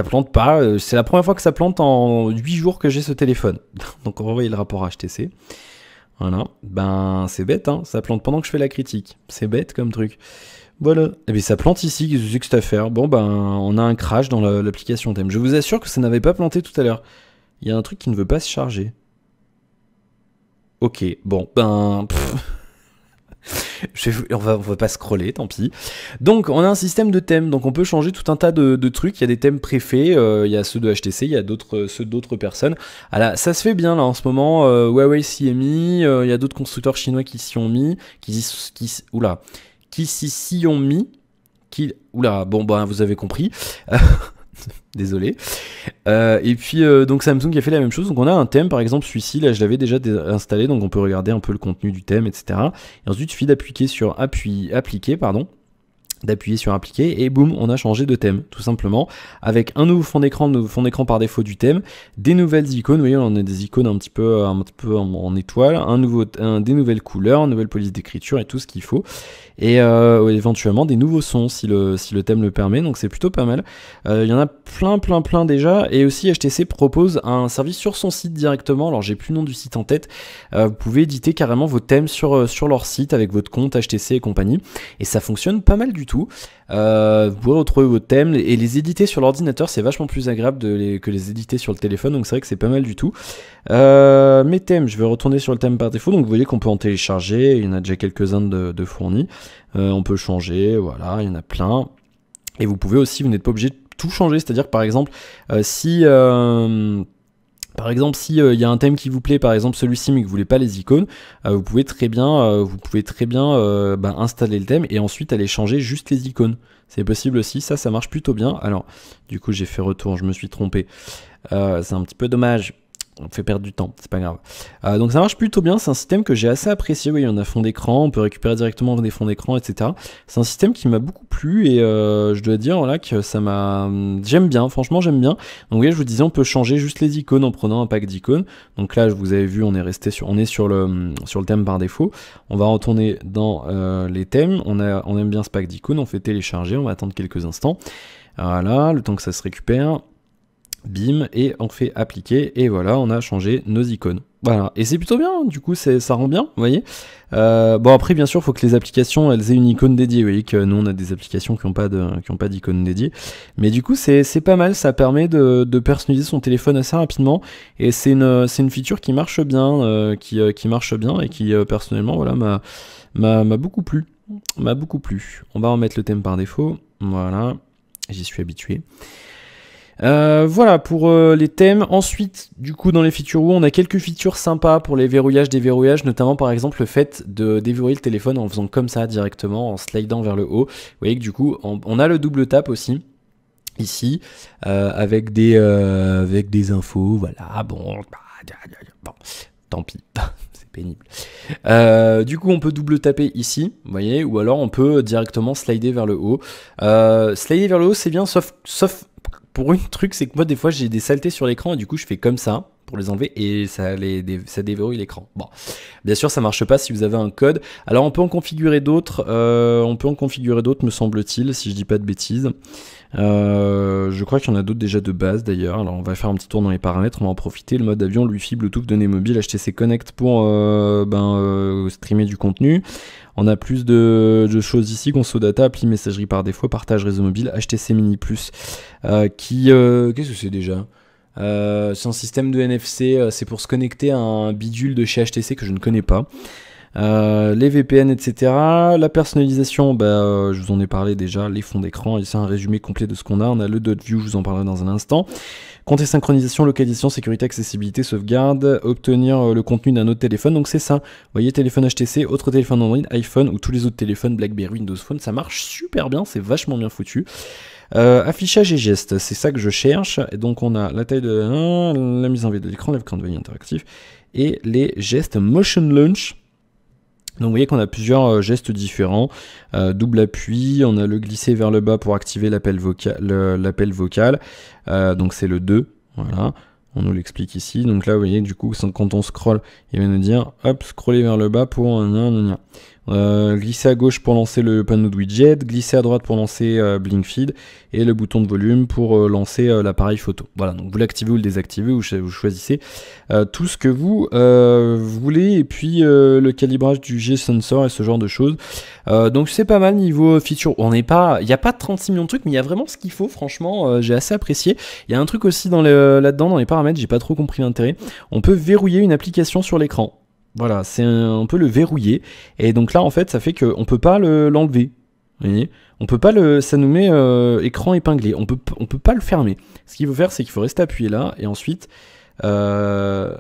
S1: plante pas. C'est la première fois que ça plante en 8 jours que j'ai ce téléphone. Donc, on va envoyer le rapport à HTC. Voilà. Ben, c'est bête, hein. Ça plante pendant que je fais la critique. C'est bête comme truc. Voilà. Et bien, ça plante ici. Qu'est-ce que c'est que cette affaire? Bon, ben, on a un crash dans l'application thème. Je vous assure que ça n'avait pas planté tout à l'heure. Il y a un truc qui ne veut pas se charger. Ok, bon, ben... on va pas scroller, tant pis. Donc, on a un système de thèmes, donc on peut changer tout un tas de trucs. Il y a des thèmes préfaits, il y a ceux de HTC, il y a ceux d'autres personnes. Alors, ça se fait bien là en ce moment. Huawei s'y est mis, il y a d'autres constructeurs chinois qui s'y ont mis, qui s'y ont mis. Oula, bon, ben vous avez compris. Désolé. Et puis donc Samsung a fait la même chose. Donc on a un thème, par exemple celui-ci, là je l'avais déjà installé, donc on peut regarder un peu le contenu du thème, etc. Et ensuite il suffit d'appliquer sur appliquer, d'appuyer sur appliquer et boum, on a changé de thème, tout simplement, avec un nouveau fond d'écran par défaut du thème, des nouvelles icônes, vous voyez on a des icônes un petit peu en étoile, des nouvelles couleurs, une nouvelle police d'écriture et tout ce qu'il faut. Et éventuellement des nouveaux sons si le thème le permet, donc c'est plutôt pas mal. Il y en a plein déjà, et aussi HTC propose un service sur son site directement. Alors j'ai plus le nom du site en tête. Vous pouvez éditer carrément vos thèmes sur leur site avec votre compte HTC et compagnie, et ça fonctionne pas mal du tout. Vous pourrez retrouver vos thèmes et les éditer sur l'ordinateur, c'est vachement plus agréable que les éditer sur le téléphone, donc c'est vrai que c'est pas mal du tout. Mes thèmes, je vais retourner sur le thème par défaut, donc vous voyez qu'on peut en télécharger, il y en a déjà quelques-uns de fournis. On peut changer, voilà, il y en a plein. Et vous pouvez aussi, vous n'êtes pas obligé de tout changer, c'est-à-dire que par exemple, si il y a un thème qui vous plaît, par exemple celui-ci, mais que vous voulez pas les icônes, vous pouvez très bien, installer le thème et ensuite aller changer juste les icônes. C'est possible aussi, ça marche plutôt bien. Alors, du coup, j'ai fait retour, je me suis trompé. C'est un petit peu dommage. On fait perdre du temps, c'est pas grave. Donc ça marche plutôt bien, c'est un système que j'ai assez apprécié. Oui, on a fond d'écran, on peut récupérer directement des fonds d'écran, etc. C'est un système qui m'a beaucoup plu et je dois dire là que j'aime bien, franchement j'aime bien. Donc oui, je vous disais, on peut changer juste les icônes en prenant un pack d'icônes. Donc là, vous avez vu, on est sur le thème par défaut. On va retourner dans les thèmes. On aime bien ce pack d'icônes, on fait télécharger, on va attendre quelques instants. Voilà, le temps que ça se récupère. Bim, et on fait appliquer, et voilà, on a changé nos icônes. Voilà, et c'est plutôt bien, du coup, ça rend bien, vous voyez. Bon, après, bien sûr, il faut que les applications, elles aient une icône dédiée. Vous voyez que nous, on a des applications qui n'ont pas d'icône dédiée. Mais du coup, c'est pas mal, ça permet de personnaliser son téléphone assez rapidement, et c'est une feature qui marche bien, qui marche bien, et qui, personnellement, voilà, m'a beaucoup plu. M'a beaucoup plu. On va remettre le thème par défaut, voilà, j'y suis habitué. Voilà pour les thèmes. Ensuite, du coup, dans les features on a quelques features sympas pour les verrouillages, déverrouillages, notamment par exemple le fait de déverrouiller le téléphone en faisant comme ça directement, en slidant vers le haut. Vous voyez que du coup, on a le double tap aussi. Ici, avec des infos, voilà, bon, tant pis, c'est pénible. Du coup, on peut double taper ici, vous voyez, ou alors on peut directement slider vers le haut. Slider vers le haut, c'est bien, sauf pour une truc, c'est que moi, des fois, j'ai des saletés sur l'écran et du coup, je fais comme ça pour les enlever et ça déverrouille l'écran. Bon, bien sûr, ça marche pas si vous avez un code. Alors, on peut en configurer d'autres. Me semble-t-il, si je dis pas de bêtises. Je crois qu'il y en a d'autres déjà de base d'ailleurs. Alors on va faire un petit tour dans les paramètres, on va en profiter. Le mode avion, Wi-Fi, Bluetooth, données mobiles, HTC Connect pour streamer du contenu. On a plus de choses ici, console data, appli messagerie par défaut, partage réseau mobile, HTC Mini Plus, qu'est-ce que c'est déjà? C'est un système de NFC, c'est pour se connecter à un bidule de chez HTC que je ne connais pas. les VPN, etc. La personnalisation, je vous en ai parlé déjà, les fonds d'écran, et c'est un résumé complet de ce qu'on a. On a le dot view, je vous en parlerai dans un instant. Compte et synchronisation, localisation, sécurité, accessibilité, sauvegarde, obtenir le contenu d'un autre téléphone, donc c'est ça. Vous voyez, téléphone HTC, autre téléphone Android, iPhone ou tous les autres téléphones, BlackBerry, Windows Phone, ça marche super bien, c'est vachement bien foutu. Affichage et gestes, c'est ça que je cherche. Et donc on a la taille de la mise en vue de l'écran, l'écran de veille interactif et les gestes Motion Launch. Donc vous voyez qu'on a plusieurs gestes différents, double appui, on a le glisser vers le bas pour activer l'appel vocal, donc c'est le 2, voilà, on nous l'explique ici. Donc là vous voyez du coup quand on scrolle, il va nous dire hop, scroller vers le bas pour glisser à gauche pour lancer le panneau de widget, glisser à droite pour lancer Blink Feed, et le bouton de volume pour lancer l'appareil photo. Voilà, donc vous l'activez ou le désactivez, vous choisissez tout ce que vous voulez, et puis le calibrage du G-sensor et ce genre de choses. Donc c'est pas mal niveau feature. Il n'y a pas 36 millions de trucs, mais il y a vraiment ce qu'il faut, franchement, j'ai assez apprécié. Il y a un truc aussi là-dedans, dans les paramètres, j'ai pas trop compris l'intérêt. On peut verrouiller une application sur l'écran. Voilà, c'est on peut le verrouiller, et donc là en fait ça fait qu'on peut pas l'enlever. Vous voyez, on peut pas ça nous met écran épinglé, on peut pas le fermer. Ce qu'il faut faire, c'est qu'il faut rester appuyé là, et ensuite voilà,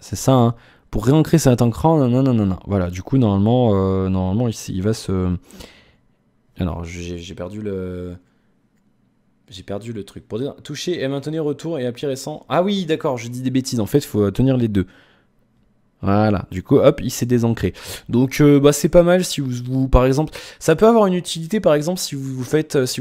S1: c'est ça, hein. Pour réancrer cet écran, non. Voilà, du coup normalement ici il va se... Alors j'ai perdu le... J'ai perdu le truc. Pour dire toucher et maintenir retour et appui récent. Ah oui, d'accord, je dis des bêtises, en fait il faut tenir les deux. Voilà, du coup, hop, il s'est désancré. Donc, c'est pas mal si vous, par exemple, ça peut avoir une utilité, par exemple, si vous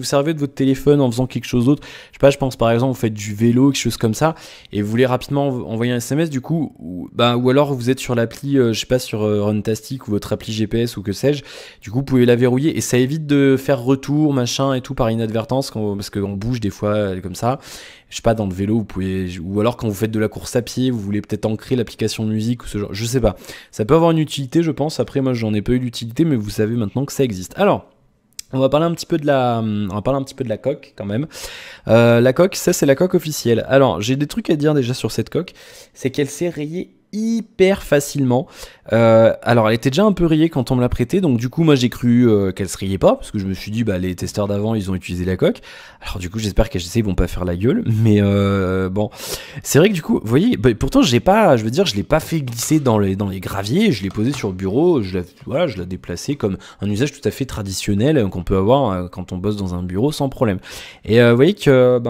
S1: servez de votre téléphone en faisant quelque chose d'autre. Je sais pas, je pense par exemple, vous faites du vélo, quelque chose comme ça, et vous voulez rapidement envoyer un SMS, du coup, ou alors vous êtes sur l'appli, je sais pas, sur Runtastic ou votre appli GPS ou que sais-je. Du coup, vous pouvez la verrouiller et ça évite de faire retour, machin et tout par inadvertance, parce qu'on bouge des fois comme ça. Je sais pas, dans le vélo, vous pouvez, ou alors quand vous faites de la course à pied, vous voulez peut-être ancrer l'application musique ou ce genre, je sais pas. Ça peut avoir une utilité, je pense. Après, moi, j'en ai pas eu d'utilité, mais vous savez maintenant que ça existe. Alors, on va parler un petit peu de la coque quand même. La coque, ça c'est la coque officielle. Alors, j'ai des trucs à dire déjà sur cette coque, c'est qu'elle s'est rayée hyper facilement. Alors elle était déjà un peu rayée quand on me l'a prêtée, donc du coup moi j'ai cru qu'elle se rayait pas, parce que je me suis dit les testeurs d'avant ils ont utilisé la coque, alors du coup j'espère qu'HTC ils vont pas faire la gueule, mais bon, c'est vrai que du coup, vous voyez, pourtant je l'ai pas fait glisser dans les graviers, je l'ai posé sur le bureau, je l'ai déplacé comme un usage tout à fait traditionnel qu'on peut avoir quand on bosse dans un bureau sans problème. Et vous voyez que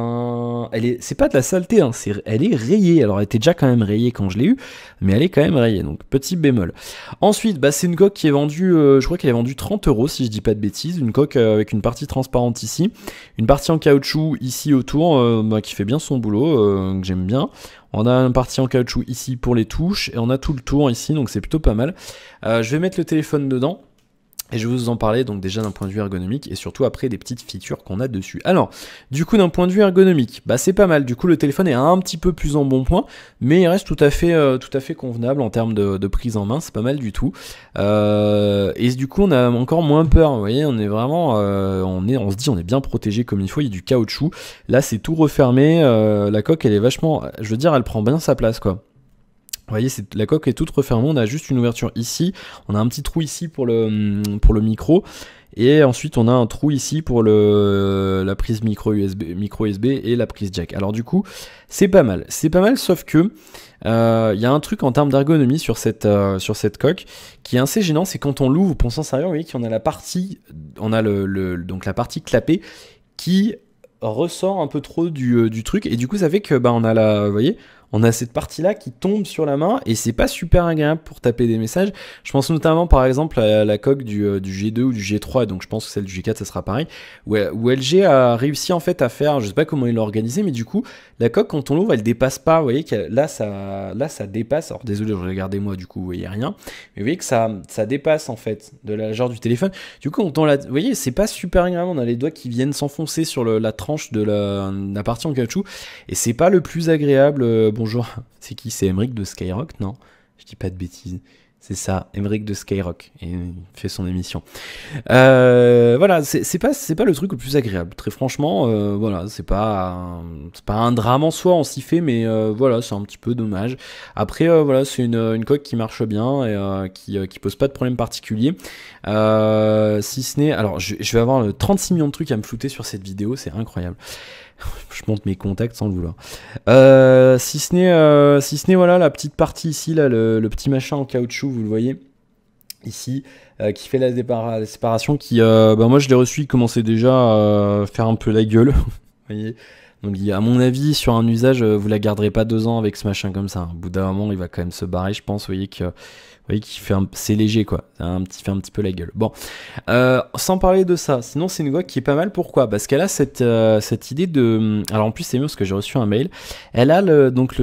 S1: c'est pas de la saleté, hein, elle est rayée, alors elle était déjà quand même rayée quand je l'ai eu, mais elle est quand même rayée, donc petit bémol. Ensuite, c'est une coque qui est vendue, je crois qu'elle est vendue 30 € si je dis pas de bêtises, une coque avec une partie transparente ici, une partie en caoutchouc ici autour, qui fait bien son boulot, que j'aime bien. On a une partie en caoutchouc ici pour les touches, et on a tout le tour ici, donc c'est plutôt pas mal. Je vais mettre le téléphone dedans. Et je vais vous en parler donc déjà d'un point de vue ergonomique et surtout après des petites features qu'on a dessus. Alors, du coup d'un point de vue ergonomique, c'est pas mal. Du coup le téléphone est un petit peu plus en bon point, mais il reste tout à fait convenable en termes de prise en main, c'est pas mal du tout. Et du coup on a encore moins peur, vous voyez, on est vraiment, on se dit on est bien protégé comme il faut, il y a du caoutchouc. Là c'est tout refermé, la coque elle est vachement, je veux dire elle prend bien sa place quoi. Vous voyez, la coque est toute refermée, on a juste une ouverture ici, on a un petit trou ici pour le micro, et ensuite on a un trou ici pour la prise micro USB et la prise jack. Alors du coup, c'est pas mal, sauf que il y a un truc en termes d'ergonomie sur cette coque qui est assez gênant, c'est quand on l'ouvre pour s'en servir, vous voyez qu'on a la partie, donc la partie clapée qui ressort un peu trop du truc, et du coup ça fait que on a vous voyez, on a cette partie là qui tombe sur la main et c'est pas super agréable pour taper des messages. Je pense notamment par exemple à la coque du G2 ou du G3, donc je pense que celle du G4 ça sera pareil, où LG a réussi en fait à faire, je sais pas comment il l'a organisé, mais du coup la coque quand on l'ouvre elle dépasse pas, vous voyez que là ça dépasse, alors désolé je regardais moi du coup vous voyez rien, mais vous voyez que ça dépasse en fait de la largeur du téléphone, du coup quand on vous voyez c'est pas super agréable, on a les doigts qui viennent s'enfoncer sur la tranche de la partie en caoutchouc et c'est pas le plus agréable. Bonjour, c'est qui? C'est Emeric de Skyrock? Non, je dis pas de bêtises. C'est ça, Emmerich de Skyrock, et il fait son émission. Voilà, c'est pas le truc le plus agréable. Très franchement, voilà, c'est pas un drame en soi, on s'y fait, mais voilà, c'est un petit peu dommage. Après, voilà, c'est une coque qui marche bien et qui pose pas de problème particulier. Si ce n'est, alors je vais avoir 36 millions de trucs à me flouter sur cette vidéo, c'est incroyable. Je monte mes contacts sans le vouloir. Si ce n'est voilà la petite partie ici, là, le petit machin en caoutchouc, vous le voyez ici, qui fait la séparation, qui, moi je l'ai reçu, il commençait déjà à faire un peu la gueule, vous voyez. Donc à mon avis, sur un usage, vous la garderez pas 2 ans avec ce machin comme ça. Au bout d'un moment, il va quand même se barrer, je pense. Vous voyez qu'il fait c'est léger, quoi. Fait un petit peu la gueule. Bon, sans parler de ça, sinon c'est une coque qui est pas mal. Pourquoi? Parce qu'elle a cette idée de... Alors en plus c'est mieux parce que j'ai reçu un mail. Elle a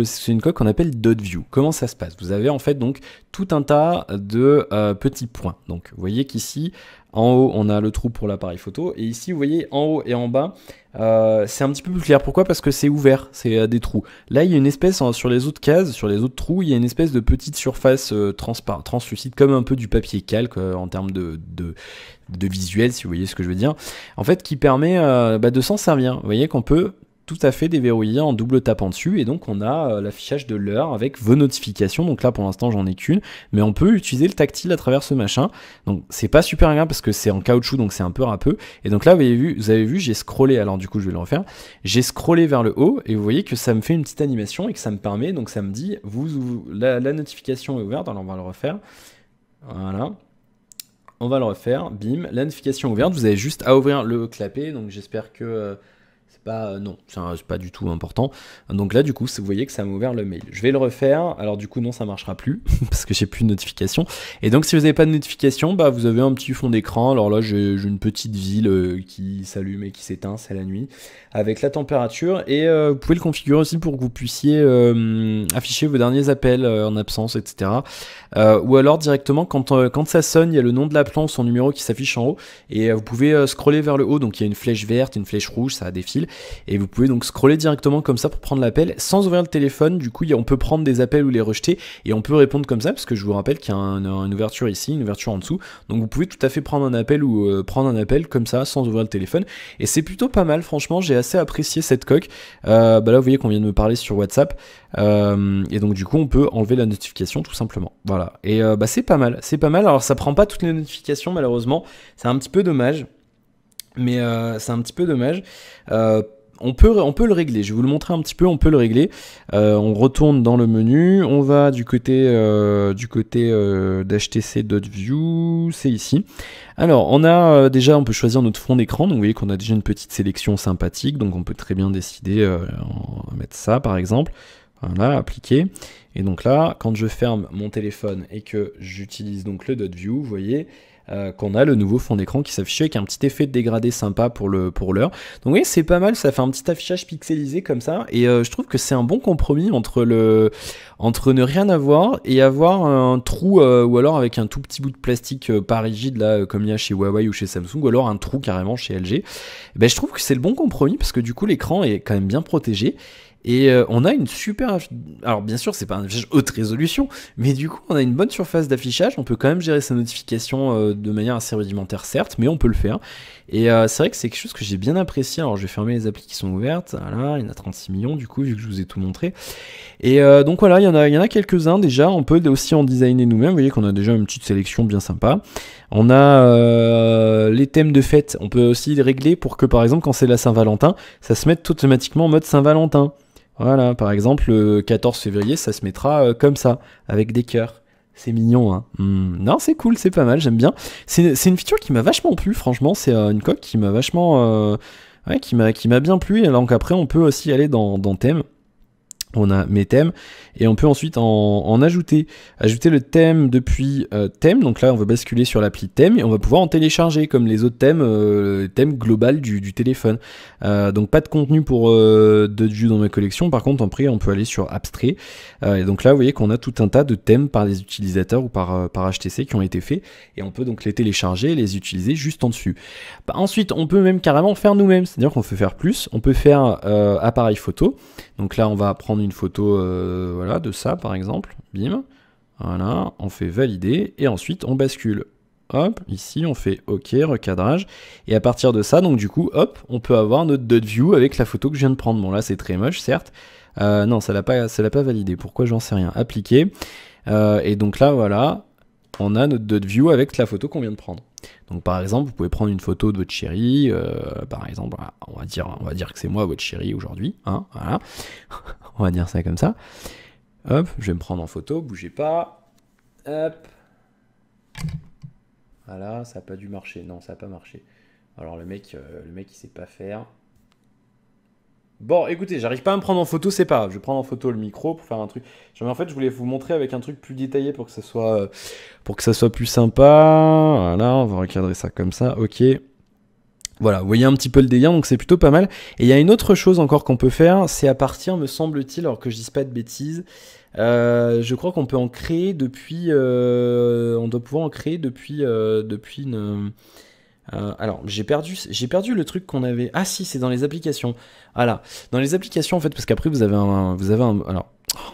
S1: c'est une coque qu'on appelle dot view. Comment ça se passe? Vous avez en fait donc tout un tas de petits points. Donc vous voyez qu'ici, en haut, on a le trou pour l'appareil photo. Et ici, vous voyez, en haut et en bas, c'est un petit peu plus clair. Pourquoi? Parce que c'est ouvert, c'est des trous. Là, il y a une espèce, sur les autres cases, sur les autres trous, il y a une espèce de petite surface translucide, comme un peu du papier calque en termes de visuel, si vous voyez ce que je veux dire. En fait, qui permet de s'en servir. Vous voyez qu'on peut tout à fait déverrouillé en double tapant dessus, et donc on a l'affichage de l'heure avec vos notifications. Donc là pour l'instant j'en ai qu'une, mais on peut utiliser le tactile à travers ce machin. Donc c'est pas super agréable parce que c'est en caoutchouc, donc c'est un peu râpeux. Et donc là vous avez vu j'ai scrollé, alors du coup je vais le refaire, j'ai scrollé vers le haut et vous voyez que ça me fait une petite animation et que ça me permet, donc ça me dit la notification est ouverte. Alors on va le refaire, voilà, on va le refaire, bim, la notification est ouverte. Vous avez juste à ouvrir le clapet, donc j'espère que non, c'est pas du tout important. Donc là, du coup, vous voyez que ça m'a ouvert le mail. Je vais le refaire. Alors du coup, non, ça marchera plus parce que j'ai plus de notification. Et donc, si vous n'avez pas de notification, vous avez un petit fond d'écran. Alors là, j'ai une petite ville qui s'allume et qui s'éteint, c'est la nuit, avec la température. Et vous pouvez le configurer aussi pour que vous puissiez afficher vos derniers appels en absence, etc. Ou alors directement, quand ça sonne, il y a le nom de l'appelant, son numéro qui s'affiche en haut. Et vous pouvez scroller vers le haut. Donc il y a une flèche verte, une flèche rouge, ça défile. Et vous pouvez donc scroller directement comme ça pour prendre l'appel sans ouvrir le téléphone. Du coup, on peut prendre des appels ou les rejeter et on peut répondre comme ça, parce que je vous rappelle qu'il y a une ouverture ici, une ouverture en dessous. Donc vous pouvez tout à fait prendre un appel ou prendre un appel comme ça sans ouvrir le téléphone. Et c'est plutôt pas mal, franchement, j'ai assez apprécié cette coque. Là, vous voyez qu'on vient de me parler sur WhatsApp. Et donc du coup, on peut enlever la notification tout simplement. Voilà. Et c'est pas mal, c'est pas mal. Alors ça prend pas toutes les notifications malheureusement, c'est un petit peu dommage. Mais c'est un petit peu dommage. On peut le régler, je vais vous le montrer un petit peu, on peut le régler. On retourne dans le menu, on va du côté d'HTC.View, c'est ici. Alors on a déjà, on peut choisir notre fond d'écran, donc vous voyez qu'on a déjà une petite sélection sympathique, donc on peut très bien décider, on va mettre ça par exemple. Voilà, appliquer. Et donc là, quand je ferme mon téléphone et que j'utilise donc le dot view, vous voyez qu'on a le nouveau fond d'écran qui s'affiche avec un petit effet de dégradé sympa pour l'heure. Donc vous voyez, c'est pas mal, ça fait un petit affichage pixelisé comme ça, et je trouve que c'est un bon compromis entre ne rien avoir et avoir un trou, ou alors avec un tout petit bout de plastique pas rigide là, comme il y a chez Huawei ou chez Samsung, ou alors un trou carrément chez LG. Je trouve que c'est le bon compromis parce que du coup l'écran est quand même bien protégé. Et on a une super... Alors bien sûr, c'est pas un affichage haute résolution, mais du coup, on a une bonne surface d'affichage. On peut quand même gérer sa notification de manière assez rudimentaire, certes, mais on peut le faire. Et c'est vrai que c'est quelque chose que j'ai bien apprécié. Alors je vais fermer les applis qui sont ouvertes. Voilà, il y en a 36 millions du coup, vu que je vous ai tout montré. Et donc voilà, il y en a quelques-uns déjà. On peut aussi en designer nous-mêmes. Vous voyez qu'on a déjà une petite sélection bien sympa. On a les thèmes de fête. On peut aussi les régler pour que, par exemple, quand c'est la Saint-Valentin, ça se mette automatiquement en mode Saint-Valentin. Voilà, par exemple, le 14 février, ça se mettra comme ça, avec des cœurs. C'est mignon, hein. Non, c'est cool, c'est pas mal, j'aime bien. C'est une feature qui m'a vachement plu, franchement. C'est une coque qui m'a vachement... qui m'a bien plu. Et donc après, on peut aussi aller dans thème. On a mes thèmes et on peut ensuite en ajouter le thème depuis thème. Donc là on va basculer sur l'appli thème et on va pouvoir en télécharger comme les autres thèmes, thème global du téléphone. Donc pas de contenu pour DotView dans ma collection. Par contre après on peut aller sur abstrait et donc là vous voyez qu'on a tout un tas de thèmes par les utilisateurs ou par HTC qui ont été faits et on peut donc les télécharger et les utiliser juste en dessus. Ensuite on peut même carrément faire nous-mêmes, c'est à dire qu'on peut faire plus. On peut faire appareil photo. Donc là on va prendre une photo voilà, de ça par exemple, bim, Voilà, on fait valider et ensuite on bascule. Hop, ici on fait OK, recadrage. Et à partir de ça, donc du coup, hop, on peut avoir notre dot view avec la photo que je viens de prendre. Bon là c'est très moche certes. Non, ça l'a pas validé. Pourquoi, j'en sais rien. Appliquer. Et donc là, voilà, on a notre dot view avec la photo qu'on vient de prendre. Donc par exemple, vous pouvez prendre une photo de votre chérie. Par exemple, on va dire que c'est moi votre chérie aujourd'hui. Hein, voilà. On va dire ça comme ça. Hop, je vais me prendre en photo, bougez pas. Hop. Voilà, ça n'a pas dû marcher. Non, ça n'a pas marché. Alors le mec il sait pas faire. Bon, écoutez, j'arrive pas à me prendre en photo, c'est pas grave. Je vais prendre en photo le micro pour faire un truc. Mais en fait, je voulais vous montrer avec un truc plus détaillé pour que ça soit plus sympa. Voilà, on va recadrer ça comme ça. Ok. Voilà, vous voyez un petit peu le délire, donc c'est plutôt pas mal. Et il y a une autre chose encore qu'on peut faire, c'est à partir, me semble-t-il, alors que je dise pas de bêtises, je crois qu'on peut en créer depuis... on doit pouvoir en créer depuis une... alors, j'ai perdu le truc qu'on avait... Ah si, c'est dans les applications. Voilà, dans les applications, en fait, parce qu'après, vous avez un... Alors,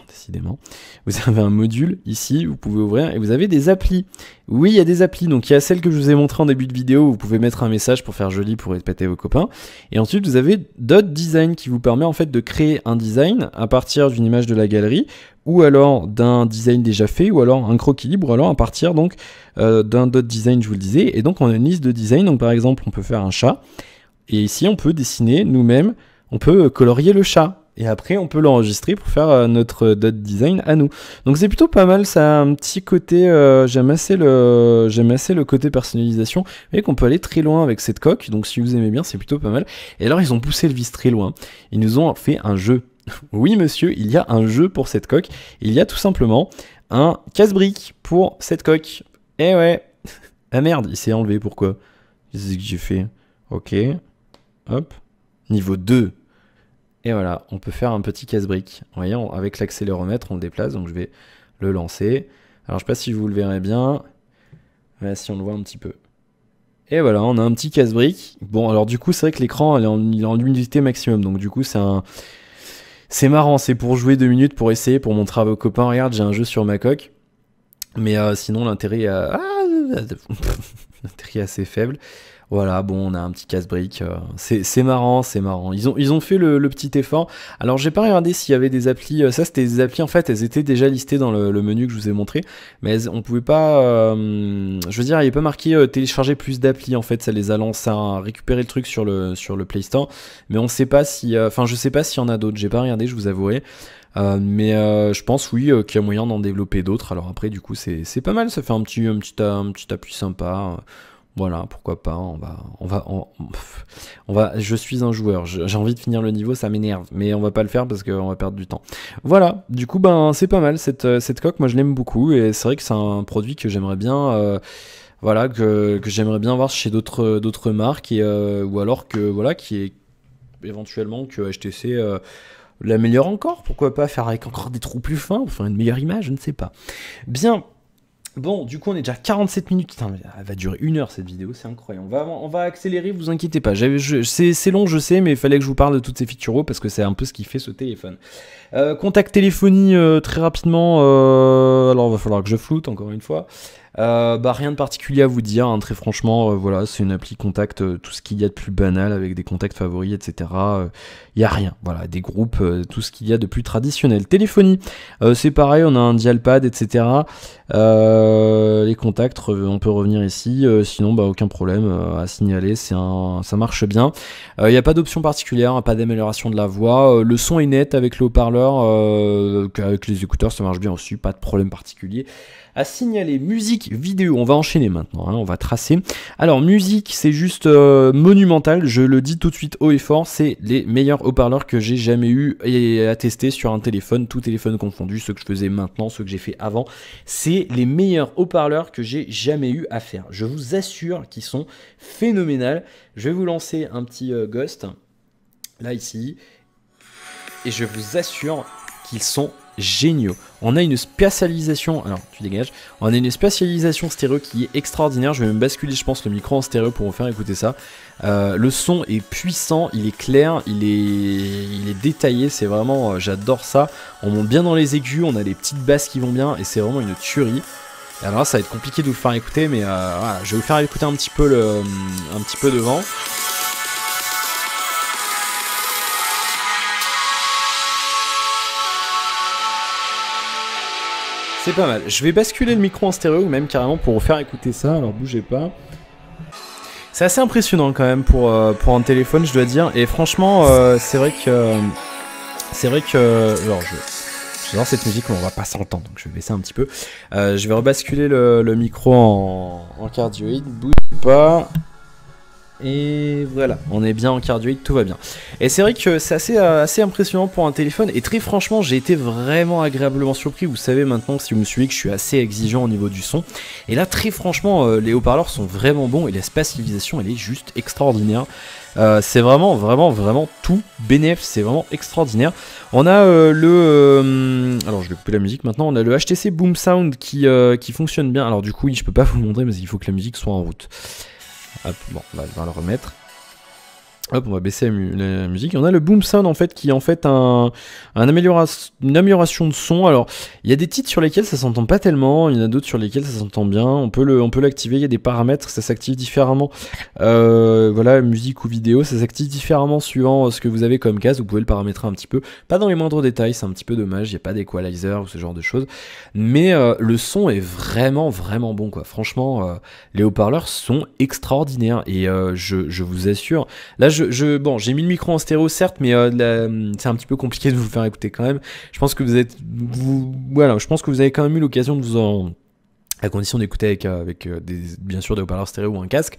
S1: décidément, vous avez un module ici, vous pouvez ouvrir, et vous avez des applis. Oui, il y a des applis, donc il y a celle que je vous ai montré en début de vidéo, où vous pouvez mettre un message pour faire joli, pour répéter vos copains. Et ensuite, vous avez Dot Design, qui vous permet en fait de créer un design à partir d'une image de la galerie, ou alors d'un design déjà fait, ou alors un croquis libre, ou alors à partir donc d'un dot design, je vous le disais. Et donc on a une liste de design, donc par exemple on peut faire un chat, et ici on peut dessiner nous-mêmes, on peut colorier le chat, et après on peut l'enregistrer pour faire notre dot design à nous. Donc c'est plutôt pas mal, ça a un petit côté, j'aime assez le côté personnalisation, vous voyez qu'on peut aller très loin avec cette coque, donc si vous aimez bien c'est plutôt pas mal. Et alors ils ont poussé le vice très loin, ils nous ont fait un jeu. Oui monsieur, il y a un jeu pour cette coque. Il y a tout simplement un casse-brique pour cette coque. Eh ouais. Ah merde, il s'est enlevé, pourquoi? Qu'est-ce que j'ai fait? Ok. Hop. Niveau 2. Et voilà, on peut faire un petit casse-brique. Vous voyez, avec l'accéléromètre, on le déplace, donc je vais le lancer. Alors je sais pas si vous le verrez bien. Ouais, si on le voit un petit peu. Et voilà, on a un petit casse-brique. Bon, alors du coup, c'est vrai que l'écran, il est en luminosité maximum, donc du coup, c'est marrant, c'est pour jouer 2 minutes, pour essayer, pour montrer à vos copains, regarde, j'ai un jeu sur ma coque. Mais sinon, l'intérêt l'intérêt est assez faible. Voilà, bon, on a un petit casse-brique. C'est marrant, c'est marrant. Ils ont fait le petit effort. Alors, j'ai pas regardé s'il y avait des applis. Ça, c'était des applis, en fait, elles étaient déjà listées dans le menu que je vous ai montré. Mais on pouvait pas... je veux dire, il n'y a pas marqué télécharger plus d'applis, en fait. Ça les a lancés à récupérer le truc sur le Play Store. Mais on sait pas si... Enfin, je sais pas s'il y en a d'autres. J'ai pas regardé, je vous avouerai. Mais je pense oui qu'il y a moyen d'en développer d'autres. Alors après du coup c'est pas mal, ça fait un petit appui sympa. Voilà, pourquoi pas. Je suis un joueur, j'ai envie de finir le niveau, ça m'énerve, mais on va pas le faire parce qu'on va perdre du temps. Voilà, du coup ben c'est pas mal cette coque, moi je l'aime beaucoup et c'est vrai que c'est un produit que j'aimerais bien. Voilà, que j'aimerais bien voir chez d'autres marques et ou alors que voilà qui est éventuellement que HTC l'améliore encore, pourquoi pas faire avec encore des trous plus fins, pour faire une meilleure image, je ne sais pas. Bien, bon, du coup on est déjà 47 minutes, putain, elle va durer 1 heure cette vidéo, c'est incroyable. On va accélérer, vous inquiétez pas, c'est long je sais, mais il fallait que je vous parle de toutes ces features parce que c'est un peu ce qui fait ce téléphone. Contact téléphonie très rapidement, alors il va falloir que je floute encore une fois. Rien de particulier à vous dire, hein, très franchement, voilà, c'est une appli contact, tout ce qu'il y a de plus banal avec des contacts favoris, etc. Il y a rien, voilà, des groupes, tout ce qu'il y a de plus traditionnel. Téléphonie, c'est pareil, on a un dialpad, etc. Les contacts, on peut revenir ici, sinon aucun problème à signaler, ça marche bien. Il n'y a pas d'option particulière, pas d'amélioration de la voix, le son est net avec le haut-parleur, avec les écouteurs ça marche bien aussi, pas de problème particulier à signaler. Musique, vidéo, on va enchaîner maintenant, hein, on va tracer. Alors musique, c'est juste monumental, je le dis tout de suite haut et fort, c'est les meilleurs haut-parleurs que j'ai jamais eu à tester sur un téléphone, tout téléphone confondu, ceux que je faisais maintenant, ceux que j'ai fait avant, c'est les meilleurs haut-parleurs que j'ai jamais eu à faire. Je vous assure qu'ils sont phénoménaux. Je vais vous lancer un petit ghost, là ici, et je vous assure qu'ils sont géniaux. On a une spatialisation, alors tu dégages, on a une spatialisation stéréo qui est extraordinaire. Je vais même basculer, je pense, le micro en stéréo pour vous faire écouter ça. Le son est puissant, il est clair, il est détaillé, c'est vraiment, j'adore ça. On monte bien dans les aigus, on a des petites basses qui vont bien et c'est vraiment une tuerie. Alors là, ça va être compliqué de vous faire écouter, mais voilà, je vais vous faire écouter un petit peu devant. C'est pas mal. Je vais basculer le micro en stéréo, même carrément pour vous faire écouter ça, alors bougez pas. C'est assez impressionnant quand même pour un téléphone, je dois dire. Et franchement, c'est vrai que... Alors, j'adore cette musique, mais on va pas s'entendre, donc je vais baisser un petit peu. Je vais rebasculer le micro en cardioïde, bouge pas. Et voilà, on est bien en cardioïde, tout va bien. Et c'est vrai que c'est assez impressionnant pour un téléphone. Et très franchement, j'ai été vraiment agréablement surpris. Vous savez maintenant, si vous me suivez, que je suis assez exigeant au niveau du son. Et là, très franchement, les haut-parleurs sont vraiment bons. Et la spatialisation, elle est juste extraordinaire. C'est vraiment tout bénéf, c'est vraiment extraordinaire. On a alors je vais couper la musique maintenant. On a le HTC Boom Sound qui fonctionne bien. Alors du coup, oui, je peux pas vous le montrer, mais il faut que la musique soit en route. Hop, bon, on va le remettre. Hop, on va baisser la musique. On a le Boom Sound en fait qui est en fait une amélioration de son. Alors, il y a des titres sur lesquels ça s'entend pas tellement, il y en a d'autres sur lesquels ça s'entend bien. On peut l'activer, il y a des paramètres, ça s'active différemment. Voilà, musique ou vidéo, ça s'active différemment suivant ce que vous avez comme casque. Vous pouvez le paramétrer un petit peu, pas dans les moindres détails, c'est un petit peu dommage, il n'y a pas d'équalizer ou ce genre de choses. Mais le son est vraiment bon quoi. Franchement, les haut-parleurs sont extraordinaires et je vous assure. Là, bon, j'ai mis le micro en stéréo certes, mais c'est un petit peu compliqué de vous le faire écouter quand même. Je pense que voilà, je pense que vous avez quand même eu l'occasion de vous en... à condition d'écouter avec bien sûr des haut-parleurs stéréo ou un casque.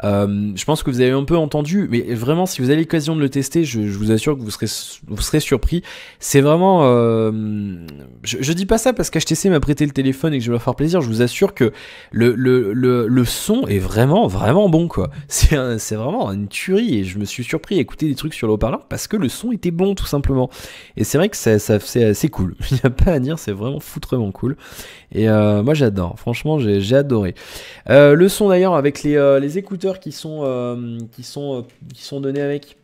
S1: Je pense que vous avez un peu entendu, mais vraiment si vous avez l'occasion de le tester, je vous assure que vous serez surpris. C'est vraiment... je dis pas ça parce qu'HTC m'a prêté le téléphone et que je vais leur faire plaisir, je vous assure que le son est vraiment bon quoi. C'est vraiment une tuerie et je me suis surpris à écouter des trucs sur le haut-parleur parce que le son était bon tout simplement. Et c'est vrai que c'est assez cool, il n'y a pas à dire, c'est vraiment foutrement cool. Et moi j'adore, franchement j'ai adoré. Le son d'ailleurs avec les écouteurs qui sont donnés avec,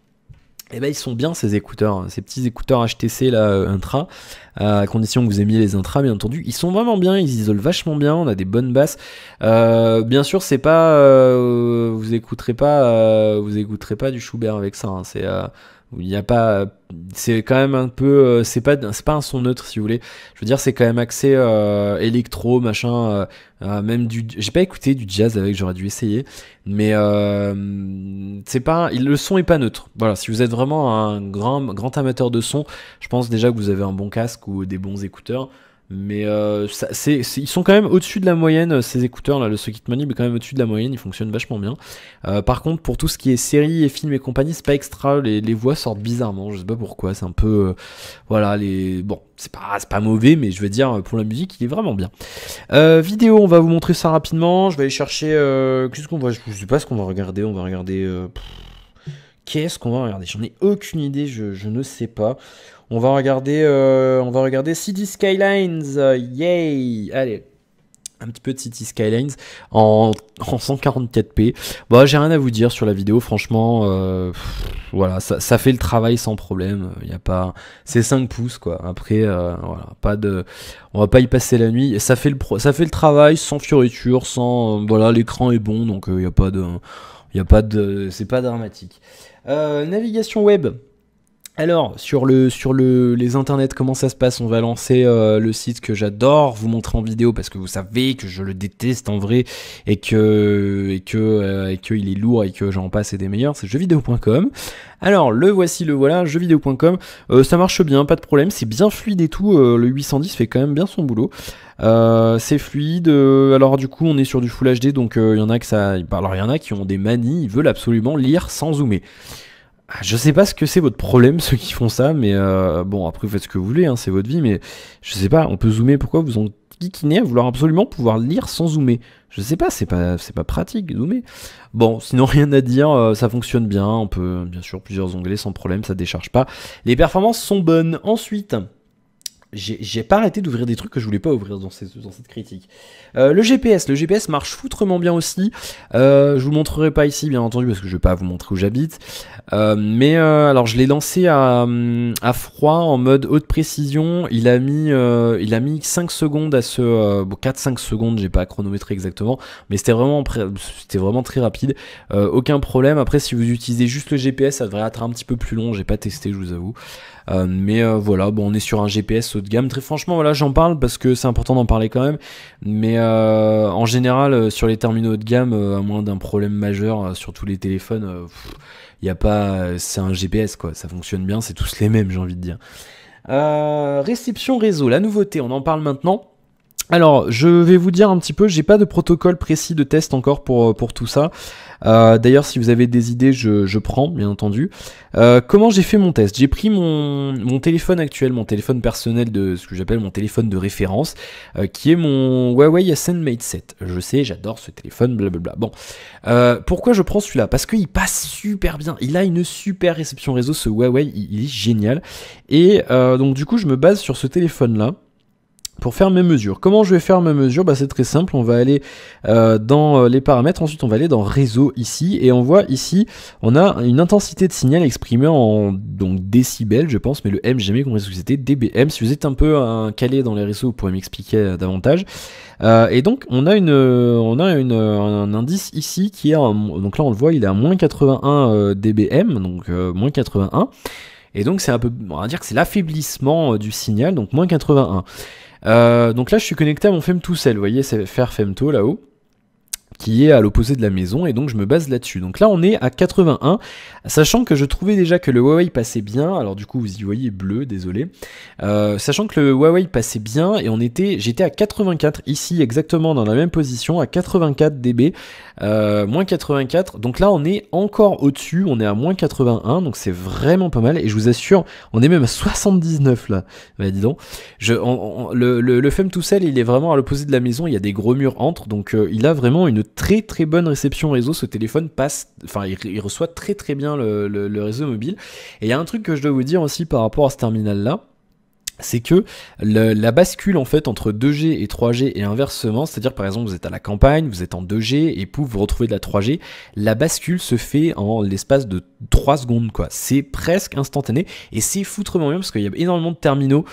S1: eh ben ils sont bien ces écouteurs, hein, ces petits écouteurs HTC là Intra, à condition que vous aimiez les Intra bien entendu. Ils sont vraiment bien, ils isolent vachement bien, on a des bonnes basses. Bien sûr c'est pas, vous écouterez pas du Schubert avec ça, hein, il n'y a pas, c'est quand même un peu, c'est pas un son neutre si vous voulez. Je veux dire c'est quand même axé électro machin, même j'ai pas écouté du jazz avec, j'aurais dû essayer, mais c'est pas, le son est pas neutre. Voilà, si vous êtes vraiment un grand amateur de son, je pense déjà que vous avez un bon casque ou des bons écouteurs. Mais ils sont quand même au-dessus de la moyenne, ces écouteurs là, le Socket Money est quand même au-dessus de la moyenne, ils fonctionnent vachement bien. Par contre pour tout ce qui est séries et films et compagnie, c'est pas extra, les voix sortent bizarrement, je sais pas pourquoi, c'est un peu voilà, bon c'est pas mauvais, mais je veux dire pour la musique il est vraiment bien. Vidéo, on va vous montrer ça rapidement, je vais aller chercher qu'est-ce qu'on va, je sais pas ce qu'on va regarder, qu'est-ce qu'on va regarder, j'en ai aucune idée, je ne sais pas. On va regarder City Skylines, yay! Allez, un petit peu de City Skylines en 144p. Bon, j'ai rien à vous dire sur la vidéo, franchement, voilà, ça fait le travail sans problème. Il y a pas, c'est 5 pouces quoi. Après, voilà, on va pas y passer la nuit. Ça fait le travail sans fioriture, voilà, l'écran est bon, donc il y a pas de, c'est pas dramatique. Navigation web. Alors, sur les internets, comment ça se passe? On va lancer le site que j'adore vous montrer en vidéo parce que vous savez que je le déteste en vrai et que il est lourd et que j'en passe et des meilleurs, c'est jeuxvideo.com. Alors, le voilà, jeuxvideo.com, ça marche bien, pas de problème, c'est bien fluide et tout, le 810 fait quand même bien son boulot. C'est fluide, alors du coup on est sur du Full HD, donc il y en a qui ont des manies, ils veulent absolument lire sans zoomer. Je sais pas ce que c'est votre problème, ceux qui font ça, mais bon, après vous faites ce que vous voulez, hein, c'est votre vie, mais je sais pas, on peut zoomer, pourquoi vous en geekinez à vouloir absolument pouvoir lire sans zoomer? Je sais pas, c'est pas pratique, zoomer. Bon, sinon rien à dire, ça fonctionne bien, on peut, bien sûr, plusieurs onglets sans problème, ça décharge pas. Les performances sont bonnes. Ensuite, j'ai pas arrêté d'ouvrir des trucs que je voulais pas ouvrir dans cette critique. Le GPS marche foutrement bien aussi. Je vous le montrerai pas ici, bien entendu, parce que je vais pas vous montrer où j'habite. Mais alors, je l'ai lancé à froid, en mode haute précision. Il a mis 5 secondes à ce... bon, 4-5 secondes, j'ai pas chronométré exactement, mais c'était vraiment très rapide. Aucun problème. Après, si vous utilisez juste le GPS, ça devrait être un petit peu plus long. J'ai pas testé, je vous avoue. Mais voilà, bon, on est sur un GPS haut de gamme. Très franchement, voilà, j'en parle parce que c'est important d'en parler quand même. Mais en général, sur les terminaux haut de gamme, à moins d'un problème majeur sur tous les téléphones, y a pas, c'est un GPS quoi, ça fonctionne bien, c'est tous les mêmes, j'ai envie de dire. Réception réseau, la nouveauté, on en parle maintenant. Alors, je vais vous dire un petit peu, j'ai pas de protocole précis de test encore pour tout ça. D'ailleurs, si vous avez des idées, je prends, bien entendu. Comment j'ai fait mon test? J'ai pris mon téléphone actuel, mon téléphone personnel, de ce que j'appelle mon téléphone de référence, qui est mon Huawei Ascend 7. Je sais, j'adore ce téléphone, blablabla. Bon, pourquoi je prends celui-là? Parce qu'il passe super bien. Il a une super réception réseau, ce Huawei, il est génial. Et donc du coup, je me base sur ce téléphone-là pour faire mes mesures. Comment je vais faire mes mesures? Bah, c'est très simple, on va aller dans les paramètres, ensuite on va aller dans réseau ici, et on voit ici, on a une intensité de signal exprimée en donc décibels, je pense, mais le M, j'ai jamais compris ce que c'était, dBm. Si vous êtes un peu calé dans les réseaux, vous pourrez m'expliquer davantage. Et donc on a un indice ici qui est, donc là on le voit, il est à moins 81 dBm, donc moins 81, et donc c'est un peu, on va dire que c'est l'affaiblissement du signal, donc moins 81. Donc là je suis connecté à mon FemToCell, vous voyez, c'est faire Femto là-haut, qui est à l'opposé de la maison, et donc je me base là-dessus. Donc là on est à 81, sachant que je trouvais déjà que le Huawei passait bien, alors du coup vous y voyez bleu, désolé, sachant que le Huawei passait bien, et j'étais à 84, ici exactement dans la même position, à 84 dB, moins 84, donc là on est encore au-dessus, on est à moins 81, donc c'est vraiment pas mal, et je vous assure, on est même à 79 là, bah dis donc, le FemToCell il est vraiment à l'opposé de la maison, il y a des gros murs entre, donc il a vraiment une très très bonne réception réseau, ce téléphone passe, enfin il reçoit très très bien le réseau mobile. Et il y a un truc que je dois vous dire aussi par rapport à ce terminal là, c'est que la bascule en fait entre 2G et 3G et inversement, c'est-à-dire par exemple vous êtes à la campagne, vous êtes en 2G et pouf vous retrouvez de la 3G, la bascule se fait en l'espace de 3 secondes quoi, c'est presque instantané et c'est foutrement bien parce qu'il y a énormément de terminaux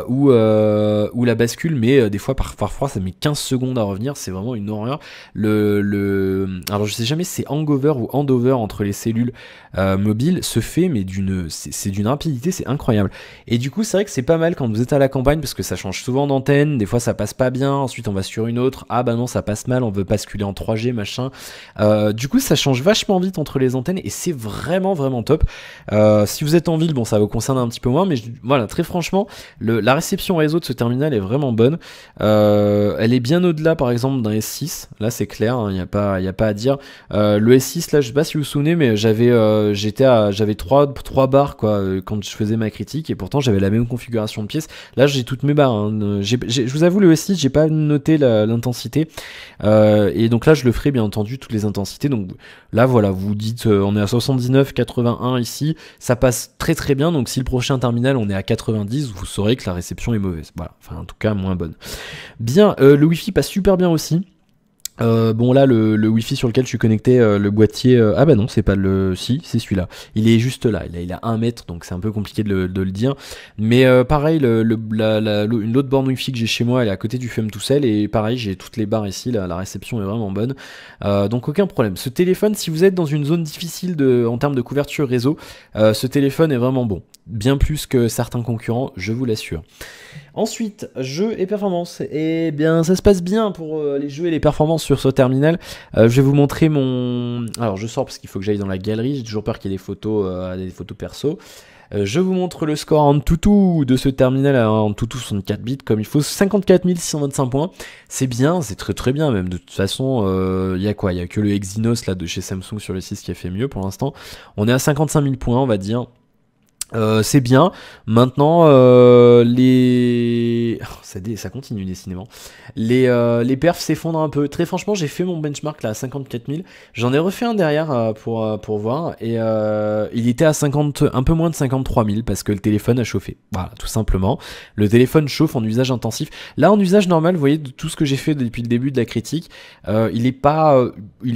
S1: où la bascule mais des fois parfois ça met 15 secondes à revenir, c'est vraiment une horreur. Alors je sais jamais si c'est hangover ou handover entre les cellules mobiles se fait mais c'est d'une rapidité, c'est incroyable. Et du coup c'est vrai que c'est pas mal quand vous êtes à la campagne parce que ça change souvent d'antenne, des fois ça passe pas bien, ensuite on va sur une autre, ah bah non ça passe mal, on veut basculer en 3G machin, du coup ça change vachement vite entre les antennes et c'est vraiment top. Si vous êtes en ville, bon ça vous concerne un petit peu moins, mais voilà, très franchement la réception réseau de ce terminal est vraiment bonne, elle est bien au-delà par exemple d'un S6, là c'est clair, il n'y a pas à dire. Le S6 là je sais pas si vous vous souvenez mais j'avais 3 barres quoi quand je faisais ma critique et pourtant j'avais la même configuration de pièces. Là j'ai toutes mes barres, hein. Je vous avoue le S6 j'ai pas noté l'intensité et donc là je le ferai bien entendu toutes les intensités, donc là voilà vous dites on est à 79, 81 ici, ça passe très très bien, donc si le prochain terminal on est à 90 vous saurez que la réception est mauvaise, voilà, enfin en tout cas moins bonne. Bien, le Wi-Fi passe super bien aussi. Bon là le Wi-Fi sur lequel je suis connecté, le boîtier, ah bah non c'est pas si c'est celui-là, il est juste là, il a 1 mètre donc c'est un peu compliqué de le dire, mais pareil une autre borne Wi-Fi que j'ai chez moi elle est à côté du FemToCell et pareil j'ai toutes les barres ici, la réception est vraiment bonne, donc aucun problème. Ce téléphone, si vous êtes dans une zone difficile en termes de couverture réseau, ce téléphone est vraiment bon, bien plus que certains concurrents, je vous l'assure. Ensuite, jeux et performances. Et bien, ça se passe bien pour les jeux et les performances sur ce terminal. Je vais vous montrer mon... Alors, je sors parce qu'il faut que j'aille dans la galerie. J'ai toujours peur qu'il y ait des photos perso. Je vous montre le score en toutou de ce terminal en toutou 64 bits comme il faut. 54 625 points. C'est bien, c'est très bien même. De toute façon, il y a quoi? Il y a que le Exynos là, de chez Samsung sur le 6 qui a fait mieux pour l'instant. On est à 55 000 points, on va dire. C'est bien. Maintenant, ça continue décidément. Les perfs s'effondrent un peu. Très franchement, j'ai fait mon benchmark là à 54 000. J'en ai refait un derrière pour voir. Et il était à 50, un peu moins de 53 000 parce que le téléphone a chauffé. Voilà, tout simplement. Le téléphone chauffe en usage intensif. Là, en usage normal, vous voyez, de tout ce que j'ai fait depuis le début de la critique, il est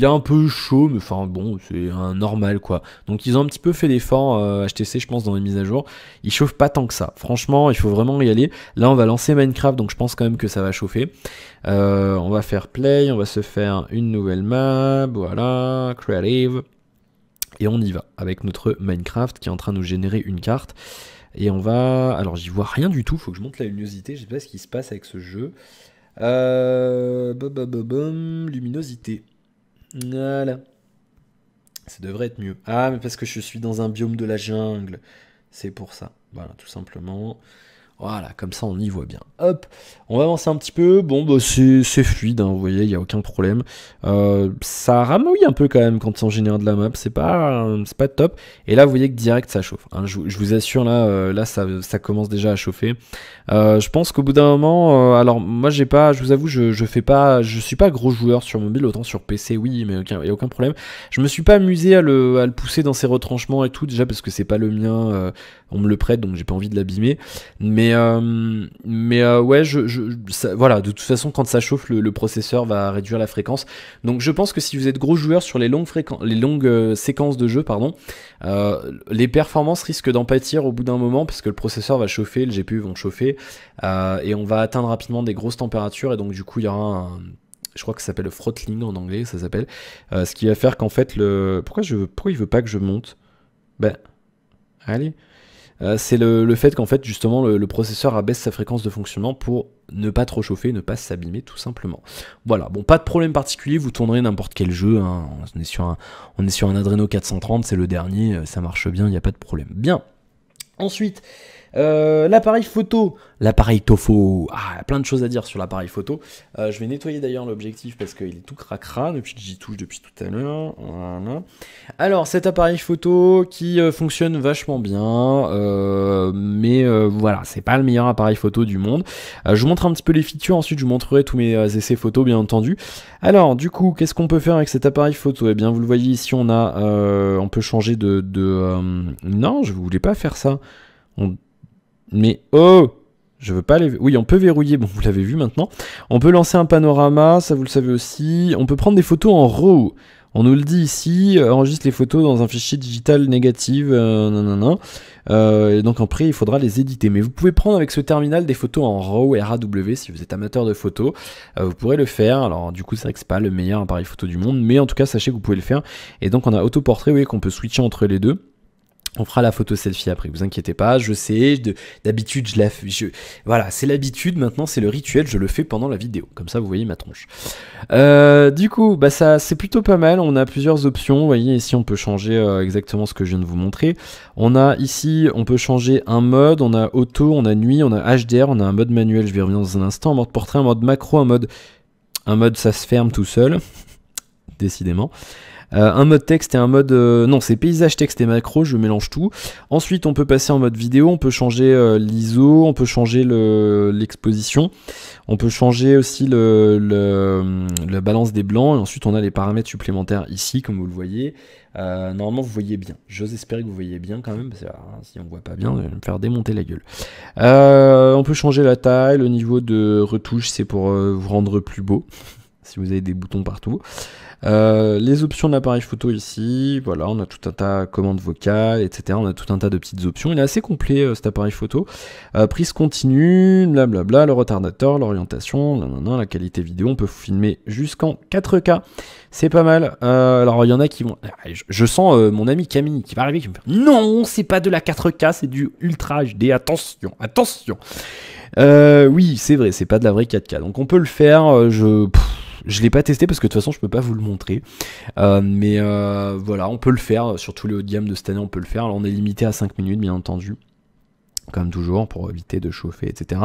S1: un peu chaud, mais enfin bon, c'est un normal quoi. Donc ils ont un petit peu fait l'effort HTC, je pense, dans les mises à jour. Il chauffe pas tant que ça. Franchement, il faut vraiment y aller. Là, on va lancer Minecraft, donc je pense quand même que ça va chauffer. On va faire play, on va se faire une nouvelle map, voilà, creative. Et on y va avec notre Minecraft qui est en train de nous générer une carte. Et on va... Alors, j'y vois rien du tout, faut que je monte la luminosité. Je sais pas ce qui se passe avec ce jeu. Luminosité. Voilà. Ça devrait être mieux. Ah, mais parce que je suis dans un biome de la jungle. C'est pour ça. Voilà, tout simplement. Voilà, comme ça on y voit bien. Hop, on va avancer un petit peu. Bon, bah, c'est fluide, hein, vous voyez, il n'y a aucun problème. Ça ramouille un peu quand même quand on génère de la map, c'est pas top. Et là, vous voyez que direct ça chauffe. Hein, je vous assure, là ça commence déjà à chauffer. Je pense qu'au bout d'un moment, alors moi je vous avoue, je suis pas gros joueur sur mobile, autant sur PC, oui, mais il n'y a aucun problème. Je me suis pas amusé à le pousser dans ses retranchements et tout, déjà parce que c'est pas le mien, on me le prête, donc j'ai pas envie de l'abîmer. Mais ouais, voilà, de toute façon, quand ça chauffe, le processeur va réduire la fréquence. Donc je pense que si vous êtes gros joueur sur les longues séquences de jeu, pardon, les performances risquent d'en pâtir au bout d'un moment parce que le processeur va chauffer, le GPU vont chauffer, et on va atteindre rapidement des grosses températures, et donc du coup il y aura je crois que ça s'appelle le throttling en anglais, ça s'appelle, ce qui va faire qu'en fait pourquoi il veut pas que je monte? Ben, allez. C'est le fait qu'en fait justement le processeur abaisse sa fréquence de fonctionnement pour ne pas trop chauffer, ne pas s'abîmer tout simplement. Voilà, bon, pas de problème particulier, vous tournerez n'importe quel jeu, hein. On est sur un Adreno 430, c'est le dernier, ça marche bien, il n'y a pas de problème. Bien, ensuite... l'appareil photo, l'appareil Tofo, plein de choses à dire sur l'appareil photo. Je vais nettoyer d'ailleurs l'objectif parce qu'il est tout cracra depuis que j'y touche depuis tout à l'heure. Voilà. Alors cet appareil photo qui fonctionne vachement bien, mais voilà, c'est pas le meilleur appareil photo du monde. Je vous montre un petit peu les features, ensuite je vous montrerai tous mes essais photos bien entendu. Alors du coup, qu'est-ce qu'on peut faire avec cet appareil photo? Eh bien vous le voyez ici, on peut changer non, je voulais pas faire ça. Mais oh, je veux pas les... Oui, on peut verrouiller, bon, vous l'avez vu maintenant. On peut lancer un panorama, ça vous le savez aussi. On peut prendre des photos en RAW. On nous le dit ici, enregistre les photos dans un fichier digital négatif, et donc après, il faudra les éditer. Mais vous pouvez prendre avec ce terminal des photos en RAW, RAW, si vous êtes amateur de photos. Vous pourrez le faire. Alors du coup, c'est vrai que c'est pas le meilleur appareil photo du monde, mais en tout cas, sachez que vous pouvez le faire. Et donc, on a autoportrait, vous voyez, qu'on peut switcher entre les deux. On fera la photo selfie après, vous inquiétez pas, je sais, d'habitude voilà, c'est l'habitude, maintenant c'est le rituel, je le fais pendant la vidéo, comme ça vous voyez ma tronche. Du coup, bah ça c'est plutôt pas mal, on a plusieurs options, vous voyez ici on peut changer exactement ce que je viens de vous montrer. On a ici, on peut changer un mode, on a auto, on a nuit, on a HDR, on a un mode manuel, je vais revenir dans un instant, un mode portrait, un mode macro, un mode ça se ferme tout seul, décidément. Un mode texte et un mode... non, c'est paysage, texte et macro, je mélange tout. Ensuite, on peut passer en mode vidéo, on peut changer l'ISO, on peut changer l'exposition, on peut changer aussi la balance des blancs, et ensuite on a les paramètres supplémentaires ici, comme vous le voyez. Normalement, vous voyez bien. J'ose espérer que vous voyez bien quand même, parce que si on voit pas bien, je vais me faire démonter la gueule. On peut changer la taille, le niveau de retouche, c'est pour vous rendre plus beau, si vous avez des boutons partout. Les options de l'appareil photo ici, voilà, on a tout un tas de commandes vocales, etc. On a tout un tas de petites options. Il est assez complet cet appareil photo. Prise continue, blablabla, le retardateur, l'orientation, la qualité vidéo. On peut filmer jusqu'en 4K. C'est pas mal. Alors il y en a qui vont... Je sens mon ami Camille qui va arriver, qui me fait non, c'est pas de la 4K, c'est du Ultra HD. Attention, attention. Oui, c'est vrai, c'est pas de la vraie 4K. Donc on peut le faire. Je l'ai pas testé parce que de toute façon je peux pas vous le montrer, mais voilà, on peut le faire sur tous les hauts de gamme de cette année, on peut le faire. Alors on est limité à 5 minutes bien entendu, comme toujours, pour éviter de chauffer, etc.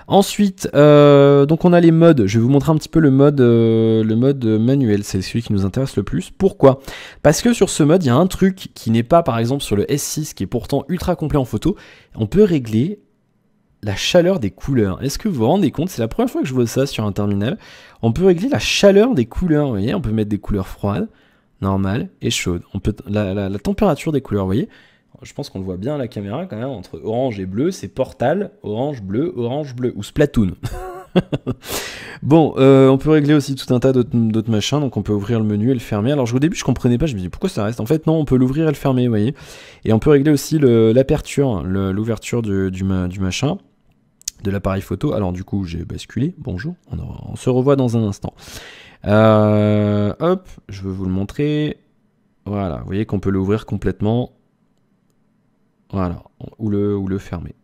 S1: Ensuite, donc on a les modes. Je vais vous montrer un petit peu le mode manuel. C'est celui qui nous intéresse le plus. Pourquoi? Parce que sur ce mode, il y a un truc qui n'est pas, par exemple, sur le S6, qui est pourtant ultra complet en photo. On peut régler la chaleur des couleurs. Est-ce que vous vous rendez compte? C'est la première fois que je vois ça sur un terminal. On peut régler la chaleur des couleurs. Vous voyez, on peut mettre des couleurs froides, normales et chaudes. On peut la température des couleurs, vous voyez. Je pense qu'on le voit bien à la caméra quand même, entre orange et bleu, c'est Portal, orange, bleu, ou Splatoon. Bon, on peut régler aussi tout un tas d'autres machins, donc on peut ouvrir le menu et le fermer. Alors au début je comprenais pas, je me dis pourquoi ça reste. En fait non, on peut l'ouvrir et le fermer, vous voyez. Et on peut régler aussi l'aperture, l'ouverture du machin, de l'appareil photo. Alors du coup j'ai basculé, bonjour, on se revoit dans un instant. Hop, je veux vous le montrer. Voilà, vous voyez qu'on peut l'ouvrir complètement. Voilà, ou le fermer.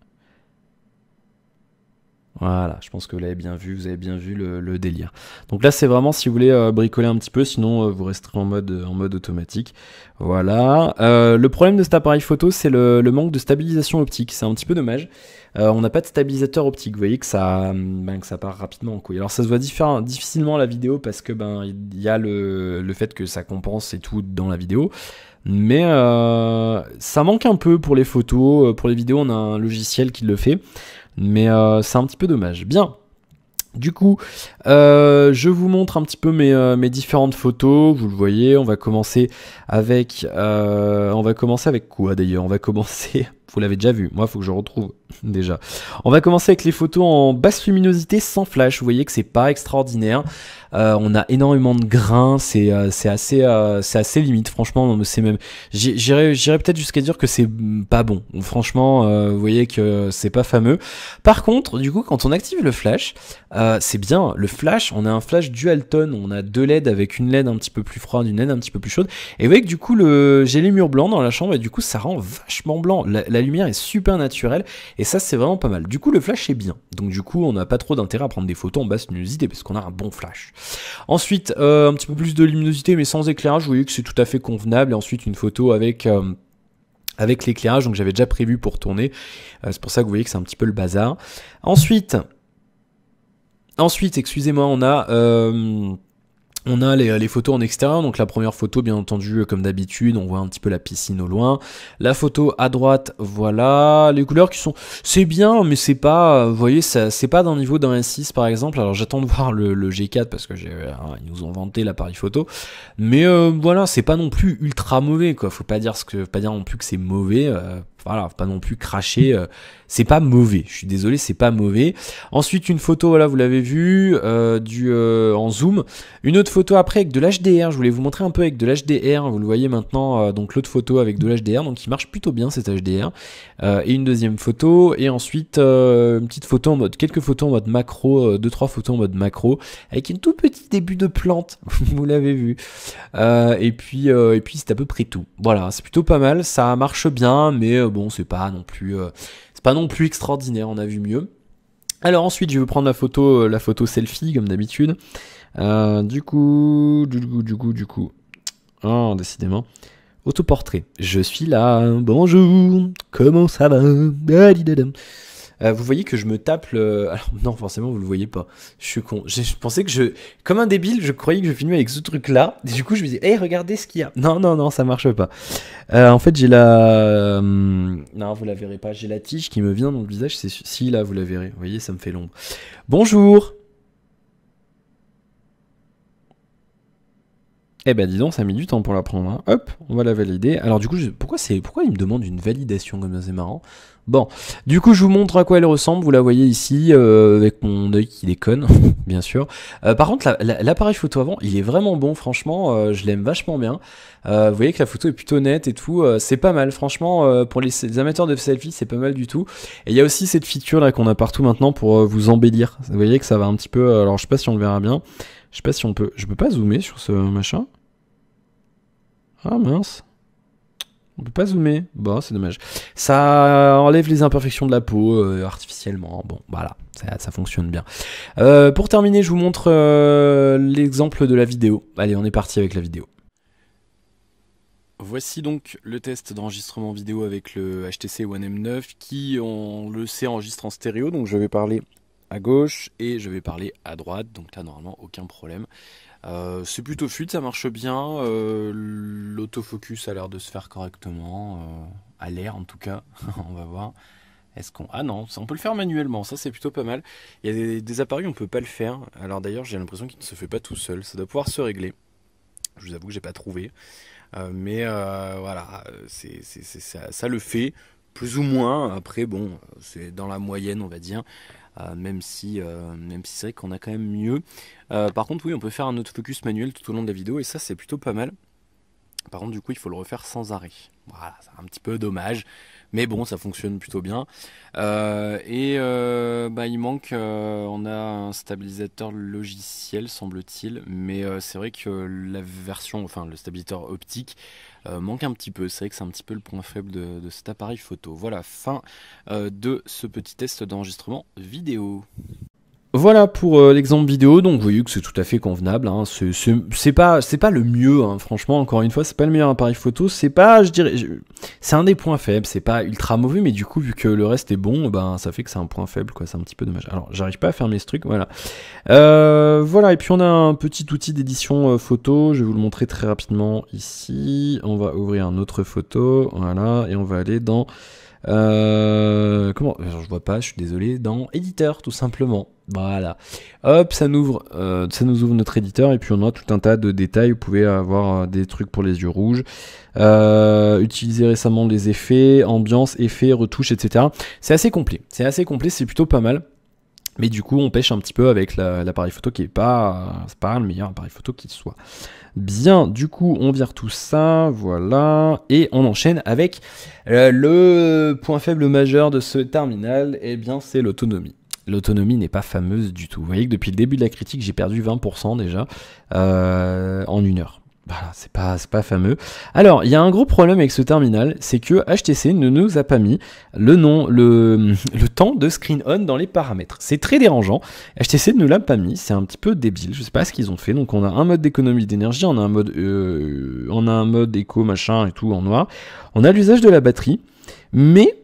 S1: Voilà, je pense que vous l'avez bien vu, le délire. Donc là, c'est vraiment si vous voulez bricoler un petit peu, sinon vous resterez en mode automatique. Voilà. Le problème de cet appareil photo, c'est le manque de stabilisation optique. C'est un petit peu dommage. On n'a pas de stabilisateur optique. Vous voyez que ça part rapidement en couille. Alors ça se voit difficilement à la vidéo parce que il y a le fait que ça compense et tout dans la vidéo. Mais ça manque un peu pour les photos. Pour les vidéos, on a un logiciel qui le fait. Mais c'est un petit peu dommage. Bien. Du coup, je vous montre un petit peu mes différentes photos. Vous le voyez, on va commencer avec quoi d'ailleurs? On va commencer... Vous l'avez déjà vu, moi il faut que je retrouve déjà. On va commencer avec les photos en basse luminosité sans flash. Vous voyez que c'est pas extraordinaire. On a énormément de grains, c'est assez limite. Franchement, c'est même. J'irais peut-être jusqu'à dire que c'est pas bon. Franchement, vous voyez que c'est pas fameux. Par contre, du coup, quand on active le flash, c'est bien. Le flash, on a un flash dual tone. On a deux LED avec une LED un petit peu plus froide, une LED un petit peu plus chaude. Et vous voyez que du coup, j'ai les murs blancs dans la chambre et du coup, ça rend vachement blanc. La lumière est super naturelle et ça, c'est vraiment pas mal. Du coup, le flash est bien. Donc du coup, on n'a pas trop d'intérêt à prendre des photos en basse luminosité parce qu'on a un bon flash. Ensuite, un petit peu plus de luminosité mais sans éclairage, vous voyez que c'est tout à fait convenable. Et ensuite, une photo avec l'éclairage, donc j'avais déjà prévu pour tourner. C'est pour ça que vous voyez que c'est un petit peu le bazar. Ensuite, excusez-moi, on a les photos en extérieur, donc la première photo bien entendu comme d'habitude, on voit un petit peu la piscine au loin. La photo à droite, voilà, les couleurs qui sont... C'est bien, mais c'est pas, vous voyez, c'est pas d'un niveau d'un S6 par exemple. Alors j'attends de voir le G4 parce que ils nous ont vanté l'appareil photo. Mais voilà, c'est pas non plus ultra mauvais, quoi. Faut pas dire non plus que c'est mauvais. Voilà, pas non plus cracher, c'est pas mauvais, je suis désolé, c'est pas mauvais. Ensuite, une photo, voilà, vous l'avez vu, en zoom. Une autre photo après avec de l'HDR, je voulais vous montrer un peu avec de l'HDR, vous le voyez maintenant, donc l'autre photo avec de l'HDR, donc il marche plutôt bien cet HDR. Et une deuxième photo, et ensuite une petite photo en mode, quelques photos en mode macro, 2-3 photos en mode macro, avec une tout petit début de plante, vous l'avez vu. Et puis c'est à peu près tout. Voilà, c'est plutôt pas mal, ça marche bien, mais bon, c'est pas non plus extraordinaire, on a vu mieux. Alors ensuite, je vais prendre la photo selfie comme d'habitude. Du coup, oh, décidément. Autoportrait. Je suis là. Bonjour. Comment ça va? Vous voyez que je me tape le... Alors non, forcément, vous le voyez pas. Je suis con. Je pensais que comme un débile, je croyais que je filmais avec ce truc-là. Et du coup, je me disais, hey, regardez ce qu'il y a. Non, ça marche pas. En fait, j'ai la... Non, vous la verrez pas. J'ai la tige qui me vient dans le visage. Si, là, vous la verrez. Vous voyez, ça me fait l'ombre. Bonjour. Eh ben dis donc, ça a mis du temps pour la prendre. Hein. Hop, on va la valider. Alors du coup, pourquoi il me demande une validation comme ça, c'est marrant. Bon, du coup, je vous montre à quoi elle ressemble. Vous la voyez ici, avec mon œil qui déconne, bien sûr. Par contre, l'appareil photo avant, il est vraiment bon, franchement. Je l'aime vachement bien. Vous voyez que la photo est plutôt nette et tout. C'est pas mal, franchement. Pour les amateurs de selfie, c'est pas mal du tout. Et il y a aussi cette feature là qu'on a partout maintenant pour vous embellir. Vous voyez que ça va un petit peu... alors, je sais pas si on le verra bien. Je sais pas si on peut... Je peux pas zoomer sur ce machin. Ah mince. On peut pas zoomer. Bon, c'est dommage. Ça enlève les imperfections de la peau artificiellement. Bon, voilà, ça fonctionne bien. Pour terminer, je vous montre l'exemple de la vidéo. Allez, on est parti avec la vidéo. Voici donc le test d'enregistrement vidéo avec le HTC One M9 qui, on le sait, enregistre en stéréo. Donc je vais parler à gauche et je vais parler à droite. Donc là, normalement, aucun problème. C'est plutôt fluide, ça marche bien. L'autofocus a l'air de se faire correctement. À l'air en tout cas, on va voir. Est-ce qu'on... Ah non, on peut le faire manuellement, ça c'est plutôt pas mal. Il y a des appareils où on peut pas le faire. Alors d'ailleurs, j'ai l'impression qu'il ne se fait pas tout seul. Ça doit pouvoir se régler. Je vous avoue que j'ai pas trouvé. Voilà, ça le fait, plus ou moins. Après, bon, c'est dans la moyenne, on va dire. Même si c'est vrai qu'on a quand même mieux. Par contre, oui, on peut faire un autofocus manuel tout au long de la vidéo. Et ça, c'est plutôt pas mal. Par contre, du coup, il faut le refaire sans arrêt. Voilà, c'est un petit peu dommage. Mais bon, ça fonctionne plutôt bien. Il manque... on a un stabilisateur logiciel, semble-t-il. Mais c'est vrai que la version... Enfin, le stabilisateur optique manque un petit peu. C'est vrai que c'est un petit peu le point faible de cet appareil photo. Voilà, fin de ce petit test d'enregistrement vidéo. Voilà pour l'exemple vidéo, donc vous voyez que c'est tout à fait convenable, hein. C'est pas le mieux, hein. Franchement, encore une fois, c'est pas le meilleur appareil photo, c'est pas, c'est un des points faibles, c'est pas ultra mauvais, mais du coup, vu que le reste est bon, ben ça fait que c'est un point faible, quoi, c'est un petit peu dommage. Alors, j'arrive pas à fermer ce truc, voilà. Voilà, et puis on a un petit outil d'édition photo, je vais vous le montrer très rapidement ici, on va ouvrir un autre photo, voilà, et on va aller dans... comment, je vois pas, je suis désolé, dans éditeur tout simplement. Voilà, hop, ça nous ouvre notre éditeur et puis on a tout un tas de détails. Vous pouvez avoir des trucs pour les yeux rouges, utiliser récemment les effets, ambiance, effets, retouches, etc. C'est assez complet, c'est plutôt pas mal. Mais du coup, on pêche un petit peu avec l'appareil photo qui est pas, c'est pas le meilleur appareil photo qui soit. Bien, du coup, on vire tout ça, voilà, et on enchaîne avec le point faible majeur de ce terminal, et bien c'est l'autonomie. L'autonomie n'est pas fameuse du tout. Vous voyez que depuis le début de la critique, j'ai perdu 20% déjà en 1 heure. Voilà, c'est pas fameux. Alors, il y a un gros problème avec ce terminal, c'est que HTC ne nous a pas mis le temps de screen on dans les paramètres. C'est très dérangeant. HTC ne l'a pas mis, c'est un petit peu débile. Je sais pas ce qu'ils ont fait. Donc, on a un mode d'économie d'énergie, on a un mode éco machin et tout en noir. On a l'usage de la batterie, mais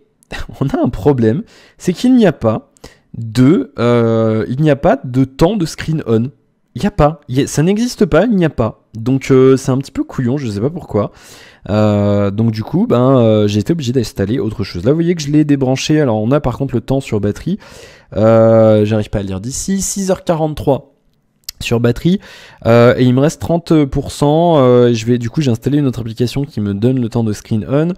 S1: on a un problème, c'est qu'il n'y a pas de temps de screen on. Il n'y a pas, ça n'existe pas, il n'y a pas. Donc c'est un petit peu couillon, je sais pas pourquoi. Donc du coup, j'ai été obligé d'installer autre chose. Là, vous voyez que je l'ai débranché. Alors on a par contre le temps sur batterie. J'arrive pas à le lire d'ici. 6h43 sur batterie et il me reste 30%. Du coup j'ai installé une autre application qui me donne le temps de screen on.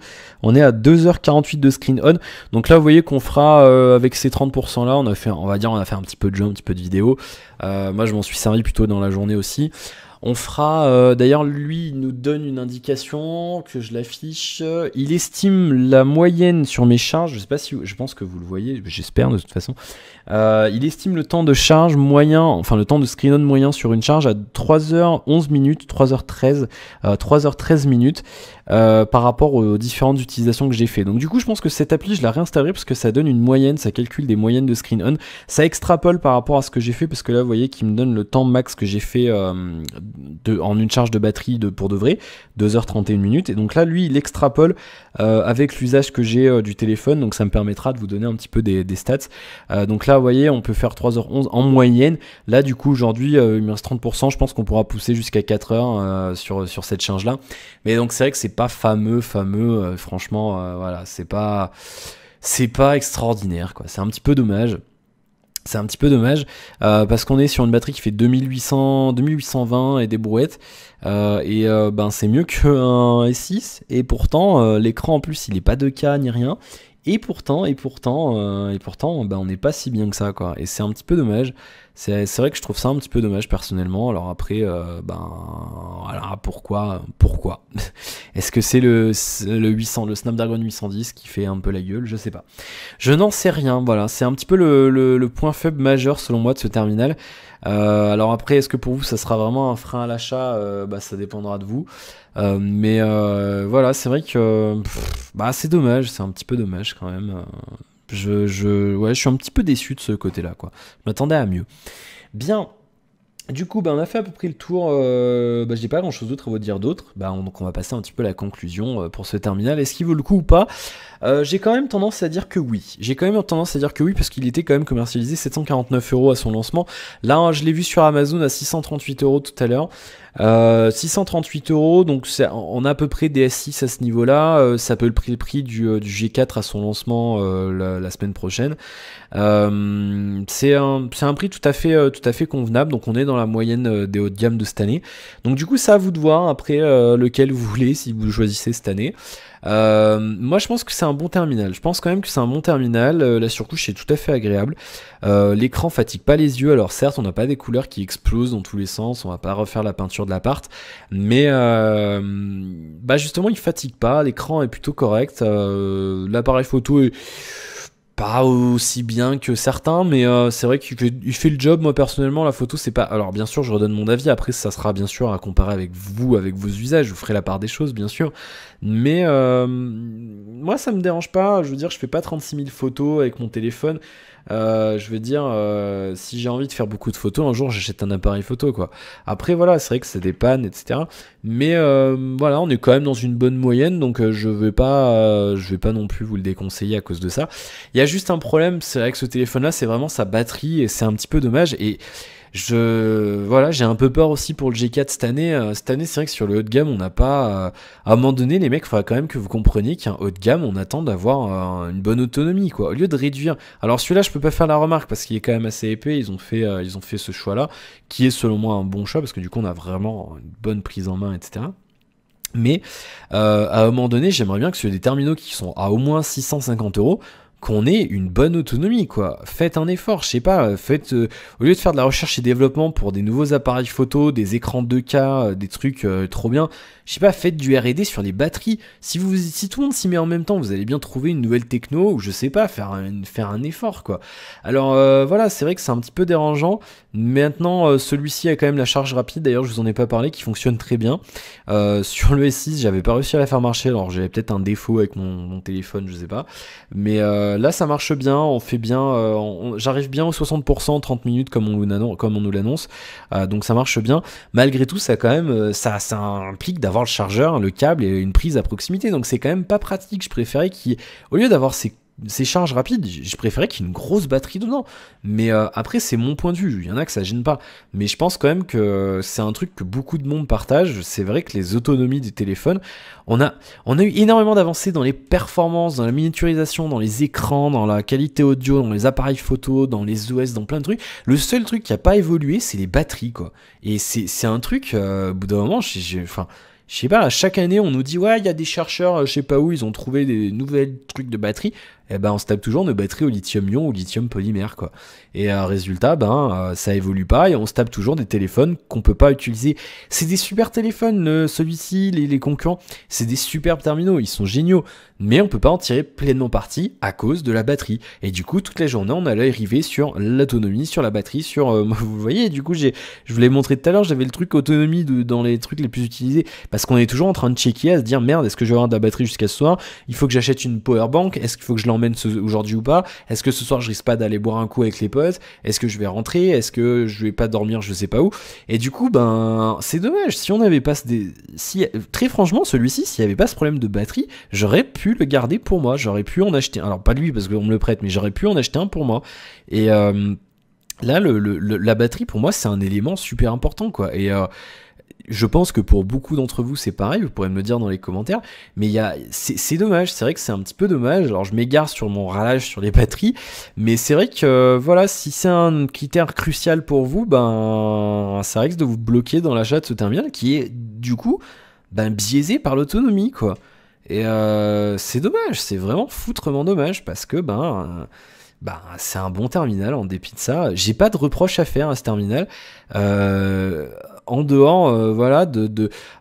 S1: On est à 2h48 de screen on. Donc là vous voyez qu'on fera avec ces 30% là, on a fait un petit peu de jeu, un petit peu de vidéo. Moi je m'en suis servi plutôt dans la journée aussi. On fera, d'ailleurs lui il nous donne une indication que je l'affiche, il estime la moyenne sur mes charges, je sais pas si, je pense que vous le voyez, j'espère de toute façon, il estime le temps de charge moyen, enfin le temps de screen on moyen sur une charge à 3h11 minutes, 3h13 minutes par rapport aux différentes utilisations que j'ai fait. Donc du coup je pense que cette appli je la réinstallerai parce que ça donne une moyenne, ça calcule des moyennes de screen on, ça extrapole par rapport à ce que j'ai fait parce que là vous voyez qu'il me donne le temps max que j'ai fait en une charge de batterie pour de vrai, 2h31 minutes, et donc là lui il extrapole avec l'usage que j'ai du téléphone, donc ça me permettra de vous donner un petit peu des stats. Donc là vous voyez on peut faire 3h11 en moyenne, là du coup aujourd'hui il me reste 30%, je pense qu'on pourra pousser jusqu'à 4h sur cette charge là, mais donc c'est vrai que c'est pas fameux, franchement voilà, c'est pas extraordinaire quoi, c'est un petit peu dommage. C'est un petit peu dommage parce qu'on est sur une batterie qui fait 2820 et des brouettes c'est mieux qu'un S6 et pourtant l'écran en plus il est pas 2K ni rien et pourtant on n'est pas si bien que ça quoi, et c'est un petit peu dommage. C'est vrai que je trouve ça un petit peu dommage personnellement. Alors après voilà, pourquoi est-ce que c'est le Snapdragon 810 qui fait un peu la gueule, je sais pas, je n'en sais rien. Voilà, c'est un petit peu le point faible majeur selon moi de ce terminal. Alors après, est-ce que pour vous ça sera vraiment un frein à l'achat? Ça dépendra de vous. Voilà, c'est vrai que c'est dommage, c'est un petit peu dommage quand même. Je suis un petit peu déçu de ce côté-là, quoi. Je m'attendais à mieux. Bien. Du coup, on a fait à peu près le tour. J'ai pas grand chose d'autre à vous dire d'autre. Donc on va passer un petit peu à la conclusion pour ce terminal. Est-ce qu'il vaut le coup ou pas? J'ai quand même tendance à dire que oui. J'ai quand même tendance à dire que oui parce qu'il était quand même commercialisé 749 € à son lancement. Là, je l'ai vu sur Amazon à 638 € tout à l'heure. 638 €, donc on a à peu près des S6 à ce niveau-là. Ça peut le prix du G4 à son lancement la semaine prochaine. C'est un prix tout à fait convenable, donc on est dans la moyenne des hauts de gamme de cette année. Donc du coup, c'est à vous de voir après lequel vous voulez si vous choisissez cette année. Moi je pense que c'est un bon terminal. Je pense quand même que c'est un bon terminal. La surcouche est tout à fait agréable. L'écran fatigue pas les yeux. Alors certes, on n'a pas des couleurs qui explosent dans tous les sens. On va pas refaire la peinture de l'appart, mais justement, il fatigue pas. L'écran est plutôt correct. L'appareil photo est pas aussi bien que certains, mais c'est vrai qu'il fait le job. Moi personnellement, la photo c'est pas. Alors bien sûr, je redonne mon avis. Après, ça sera bien sûr à comparer avec vous, avec vos usages. Je vous ferai la part des choses, bien sûr. Mais moi, ça me dérange pas. Je veux dire, je fais pas 36 000 photos avec mon téléphone. Je veux dire, si j'ai envie de faire beaucoup de photos, un jour j'achète un appareil photo, quoi. Après, voilà, c'est vrai que c'est des pannes, etc. Mais voilà, on est quand même dans une bonne moyenne, donc je vais pas non plus vous le déconseiller à cause de ça. Il y a juste un problème, c'est avec ce téléphone-là, c'est vraiment sa batterie, et c'est un petit peu dommage. Et voilà, j'ai un peu peur aussi pour le G4 cette année. Cette année, c'est vrai que sur le haut de gamme, on n'a pas. À un moment donné, les mecs, il faudra quand même que vous compreniez qu'un haut de gamme, on attend d'avoir une bonne autonomie, quoi. Au lieu de réduire. Alors celui-là, je peux pas faire la remarque parce qu'il est quand même assez épais. Ils ont fait ce choix-là, qui est selon moi un bon choix parce que du coup, on a vraiment une bonne prise en main, etc. Mais à un moment donné, j'aimerais bien que sur des terminaux qui sont à au moins 650 €, qu'on ait une bonne autonomie, quoi. Faites un effort, je sais pas, au lieu de faire de la recherche et développement pour des nouveaux appareils photo, des écrans 2K, des trucs trop bien, je sais pas, faites du R&D sur les batteries. Si tout le monde s'y met en même temps, vous allez bien trouver une nouvelle techno, ou je sais pas, faire un effort, quoi. Alors voilà, c'est vrai que c'est un petit peu dérangeant. Maintenant, celui-ci a quand même la charge rapide, d'ailleurs je vous en ai pas parlé, qui fonctionne très bien. Sur le S6, j'avais pas réussi à la faire marcher, alors j'avais peut-être un défaut avec mon téléphone, je sais pas. Mais là, ça marche bien, on fait bien, j'arrive bien aux 60% en 30 minutes comme on nous l'annonce, donc ça marche bien. Malgré tout, ça quand même, ça implique d'avoir le chargeur, le câble et une prise à proximité, donc c'est quand même pas pratique. Je préférais au lieu d'avoir ces charges rapides, je préférais qu'il y ait une grosse batterie dedans. Mais après, c'est mon point de vue. Il y en a que ça gêne pas. Mais je pense quand même que c'est un truc que beaucoup de monde partage. C'est vrai que les autonomies des téléphones, on a eu énormément d'avancées dans les performances, dans la miniaturisation, dans les écrans, dans la qualité audio, dans les appareils photo, dans les OS, dans plein de trucs. Le seul truc qui a pas évolué, c'est les batteries, quoi. Et c'est un truc, au bout d'un moment, enfin, je sais pas, à chaque année, on nous dit, ouais, il y a des chercheurs, je sais pas où, ils ont trouvé des nouvelles trucs de batterie. Eh ben, on se tape toujours nos batteries au lithium-ion ou lithium polymère, quoi. Et résultat, ça évolue pas et on se tape toujours des téléphones qu'on peut pas utiliser. C'est des super téléphones, celui-ci, les concurrents, c'est des superbes terminaux, ils sont géniaux. Mais on peut pas en tirer pleinement parti à cause de la batterie. Et du coup, toute la journée, on a l'œil rivé sur l'autonomie, sur la batterie, vous voyez, du coup, je vous l'ai montré tout à l'heure, j'avais le truc autonomie dans les trucs les plus utilisés. Parce qu'on est toujours en train de checker, à se dire, merde, est-ce que je vais avoir de la batterie jusqu'à ce soir? Il faut que j'achète une power bank. Est-ce qu'il faut que je l'emmène aujourd'hui ou pas? Est-ce que ce soir, je risque pas d'aller boire un coup avec les potes? Est-ce que je vais rentrer? Est-ce que je vais pas dormir je sais pas où? Et du coup, c'est dommage. Si on n'avait pas très franchement, celui-ci, s'il n'y avait pas ce problème de batterie, j'aurais pu le garder pour moi. J'aurais pu en acheter un. Alors, pas lui, parce qu'on me le prête, mais j'aurais pu en acheter un pour moi. Et là, la batterie, pour moi, c'est un élément super important, quoi. Et je pense que pour beaucoup d'entre vous, c'est pareil, vous pourrez me le dire dans les commentaires, mais c'est dommage, c'est vrai que c'est un petit peu dommage. Alors je m'égare sur mon râlage sur les batteries, mais c'est vrai que voilà, si c'est un critère crucial pour vous, ça risque de vous bloquer dans l'achat de ce terminal qui est du coup biaisé par l'autonomie, quoi. Et c'est dommage, c'est vraiment foutrement dommage parce que c'est un bon terminal en dépit de ça. J'ai pas de reproche à faire à ce terminal. En dehors, voilà,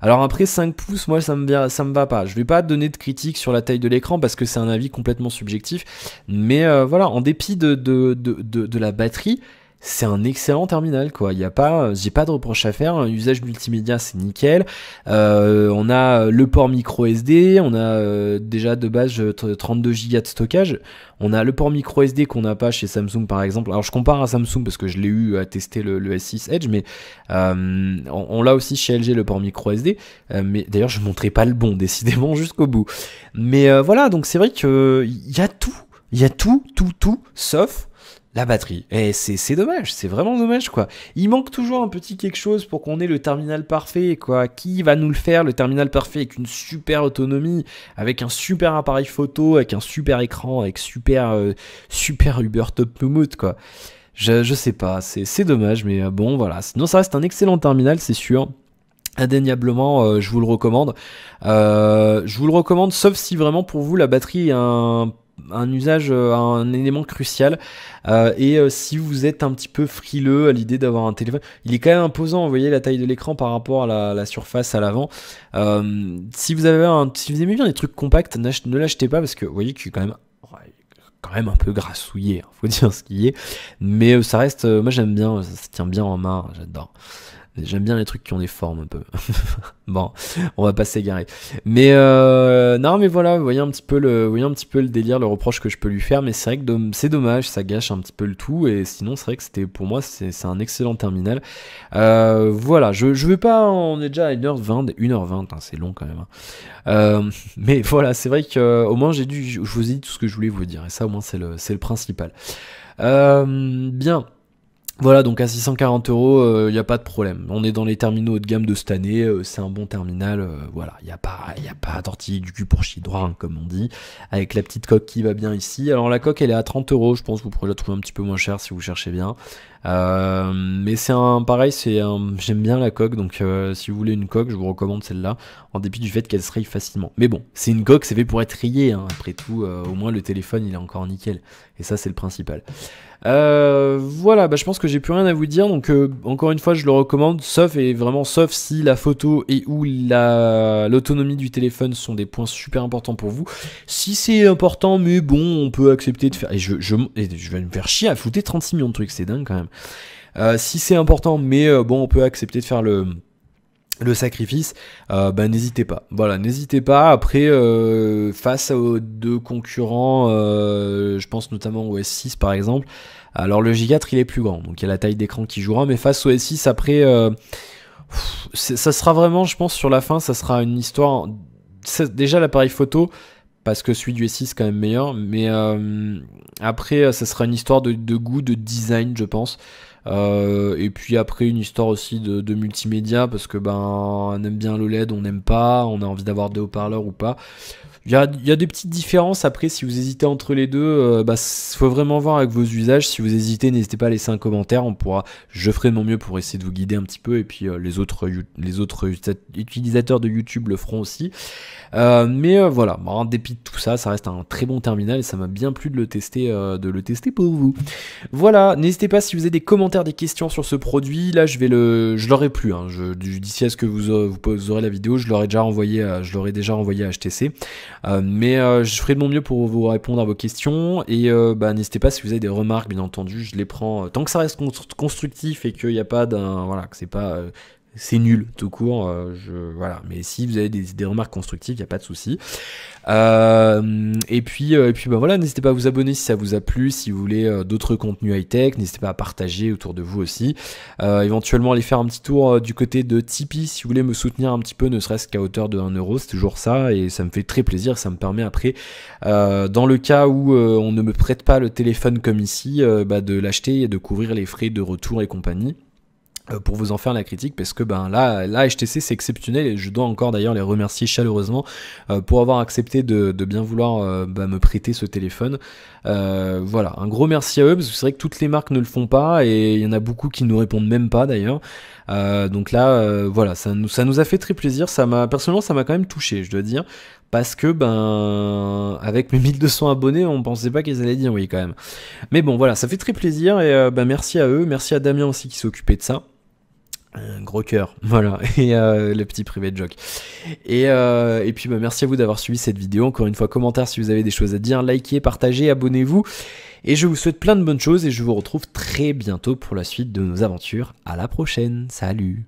S1: alors après 5 pouces, moi ça me va pas. Je vais pas donner de critique sur la taille de l'écran parce que c'est un avis complètement subjectif. Mais voilà, en dépit de la batterie, c'est un excellent terminal, quoi. Il y a pas, j'ai pas de reproche à faire. Un usage multimédia, c'est nickel. On a le port micro SD, on a déjà de base 32 Go de stockage. On a le port micro SD qu'on n'a pas chez Samsung, par exemple. Alors je compare à Samsung parce que je l'ai eu à tester le S6 Edge, mais on l'a aussi chez LG le port micro SD. Mais d'ailleurs, je montrerai pas le bon, décidément, jusqu'au bout. Mais voilà, donc c'est vrai que il y a tout, sauf la batterie. Et c'est dommage, c'est vraiment dommage, quoi. Il manque toujours un petit quelque chose pour qu'on ait le terminal parfait, quoi. Qui va nous le faire, le terminal parfait, avec une super autonomie, avec un super appareil photo, avec un super écran, avec super Uber Top Mode, quoi. Je sais pas, c'est dommage, mais bon, voilà. Sinon, ça reste un excellent terminal, c'est sûr. Indéniablement, je vous le recommande. Je vous le recommande, sauf si vraiment pour vous la batterie est un usage, un élément crucial. Si vous êtes un petit peu frileux à l'idée d'avoir un téléphone, il est quand même imposant. Vous voyez la taille de l'écran par rapport à la surface à l'avant. Si vous aimez bien les trucs compacts, ne l'achetez pas parce que vous voyez qu'il est quand même un peu grassouillé, hein, faut dire ce qu'il est. Mais ça reste, moi j'aime bien, ça se tient bien en main, j'adore. J'aime bien les trucs qui ont des formes un peu. Bon, on va pas s'égarer. Mais non, mais voilà, vous voyez un petit peu le délire, le reproche que je peux lui faire. Mais c'est vrai que c'est dommage, ça gâche un petit peu le tout. Et sinon, c'est vrai que pour moi, c'est un excellent terminal. Voilà, je vais pas, on est déjà à 1h20, 1h20, hein, c'est long quand même. Mais voilà, c'est vrai que au moins je vous ai dit tout ce que je voulais vous dire. Et ça, au moins, c'est le principal. Bien. Voilà, donc à 640 €, il n'y a pas de problème. On est dans les terminaux haut de gamme de cette année, c'est un bon terminal, voilà, il n'y a pas tortiller du cul pour chier droit, hein, comme on dit, avec la petite coque qui va bien ici. Alors la coque, elle est à 30 €, je pense que vous pourrez la trouver un petit peu moins cher si vous cherchez bien. Mais j'aime bien la coque, donc si vous voulez une coque, je vous recommande celle-là, en dépit du fait qu'elle se raye facilement. Mais bon, c'est une coque, c'est fait pour être rayé, hein, après tout, au moins le téléphone il est encore nickel, et ça c'est le principal. Voilà, je pense que j'ai plus rien à vous dire, donc encore une fois je le recommande, sauf si la photo et ou l'autonomie du téléphone sont des points super importants pour vous. Si c'est important, mais bon, on peut accepter de faire, et je vais me faire chier à flouter 36 millions de trucs, c'est dingue quand même. Si c'est important, mais bon, on peut accepter de faire le sacrifice, n'hésitez pas. Voilà, n'hésitez pas. Après, face aux deux concurrents, je pense notamment au S6 par exemple. Alors le J4 il est plus grand, donc il y a la taille d'écran qui jouera, mais face au S6 après, ça sera vraiment, je pense sur la fin, ça sera une histoire. Déjà l'appareil photo, parce que celui du S6 est quand même meilleur, mais après ça sera une histoire de goût, de design, je pense. Et puis après une histoire aussi de multimédia, parce que on aime bien l'OLED, on n'aime pas, on a envie d'avoir des haut-parleurs ou pas. Il y a des petites différences. Après, si vous hésitez entre les deux, faut vraiment voir avec vos usages. Si vous hésitez, n'hésitez pas à laisser un commentaire. Je ferai de mon mieux pour essayer de vous guider un petit peu. Et puis les autres utilisateurs de YouTube le feront aussi. Voilà, en dépit de tout ça, ça reste un très bon terminal et ça m'a bien plu de le tester pour vous. Voilà, n'hésitez pas si vous avez des commentaires, des questions sur ce produit. Là, je l'aurai plus. Hein. D'ici à ce que vous aurez la vidéo, je l'aurai déjà envoyé à HTC. Je ferai de mon mieux pour vous répondre à vos questions. Et n'hésitez pas si vous avez des remarques, bien entendu, je les prends tant que ça reste constructif et qu'il n'y a pas que c'est pas c'est nul tout court, voilà. Mais si vous avez des remarques constructives, il n'y a pas de souci. Et puis voilà, n'hésitez pas à vous abonner si ça vous a plu, si vous voulez d'autres contenus high-tech, n'hésitez pas à partager autour de vous aussi. Éventuellement aller faire un petit tour du côté de Tipeee si vous voulez me soutenir un petit peu, ne serait-ce qu'à hauteur de 1 €, c'est toujours ça, et ça me fait très plaisir, ça me permet après, dans le cas où on ne me prête pas le téléphone comme ici, de l'acheter et de couvrir les frais de retour et compagnie. Pour vous en faire la critique, parce que là HTC c'est exceptionnel et je dois encore d'ailleurs les remercier chaleureusement pour avoir accepté de bien vouloir me prêter ce téléphone. Voilà, un gros merci à eux, parce que c'est vrai que toutes les marques ne le font pas et il y en a beaucoup qui nous répondent même pas d'ailleurs. Donc là voilà, ça nous a fait très plaisir, personnellement ça m'a quand même touché, je dois dire, parce que avec mes 1200 abonnés, on pensait pas qu'ils allaient dire oui quand même. Mais bon voilà, ça fait très plaisir et merci à eux, merci à Damien aussi qui s'est occupé de ça. Un gros cœur, voilà, et le petit privé de joke. Et puis merci à vous d'avoir suivi cette vidéo. Encore une fois, commentaire si vous avez des choses à dire, likez, partagez, abonnez-vous. Et je vous souhaite plein de bonnes choses et je vous retrouve très bientôt pour la suite de nos aventures. À la prochaine, salut!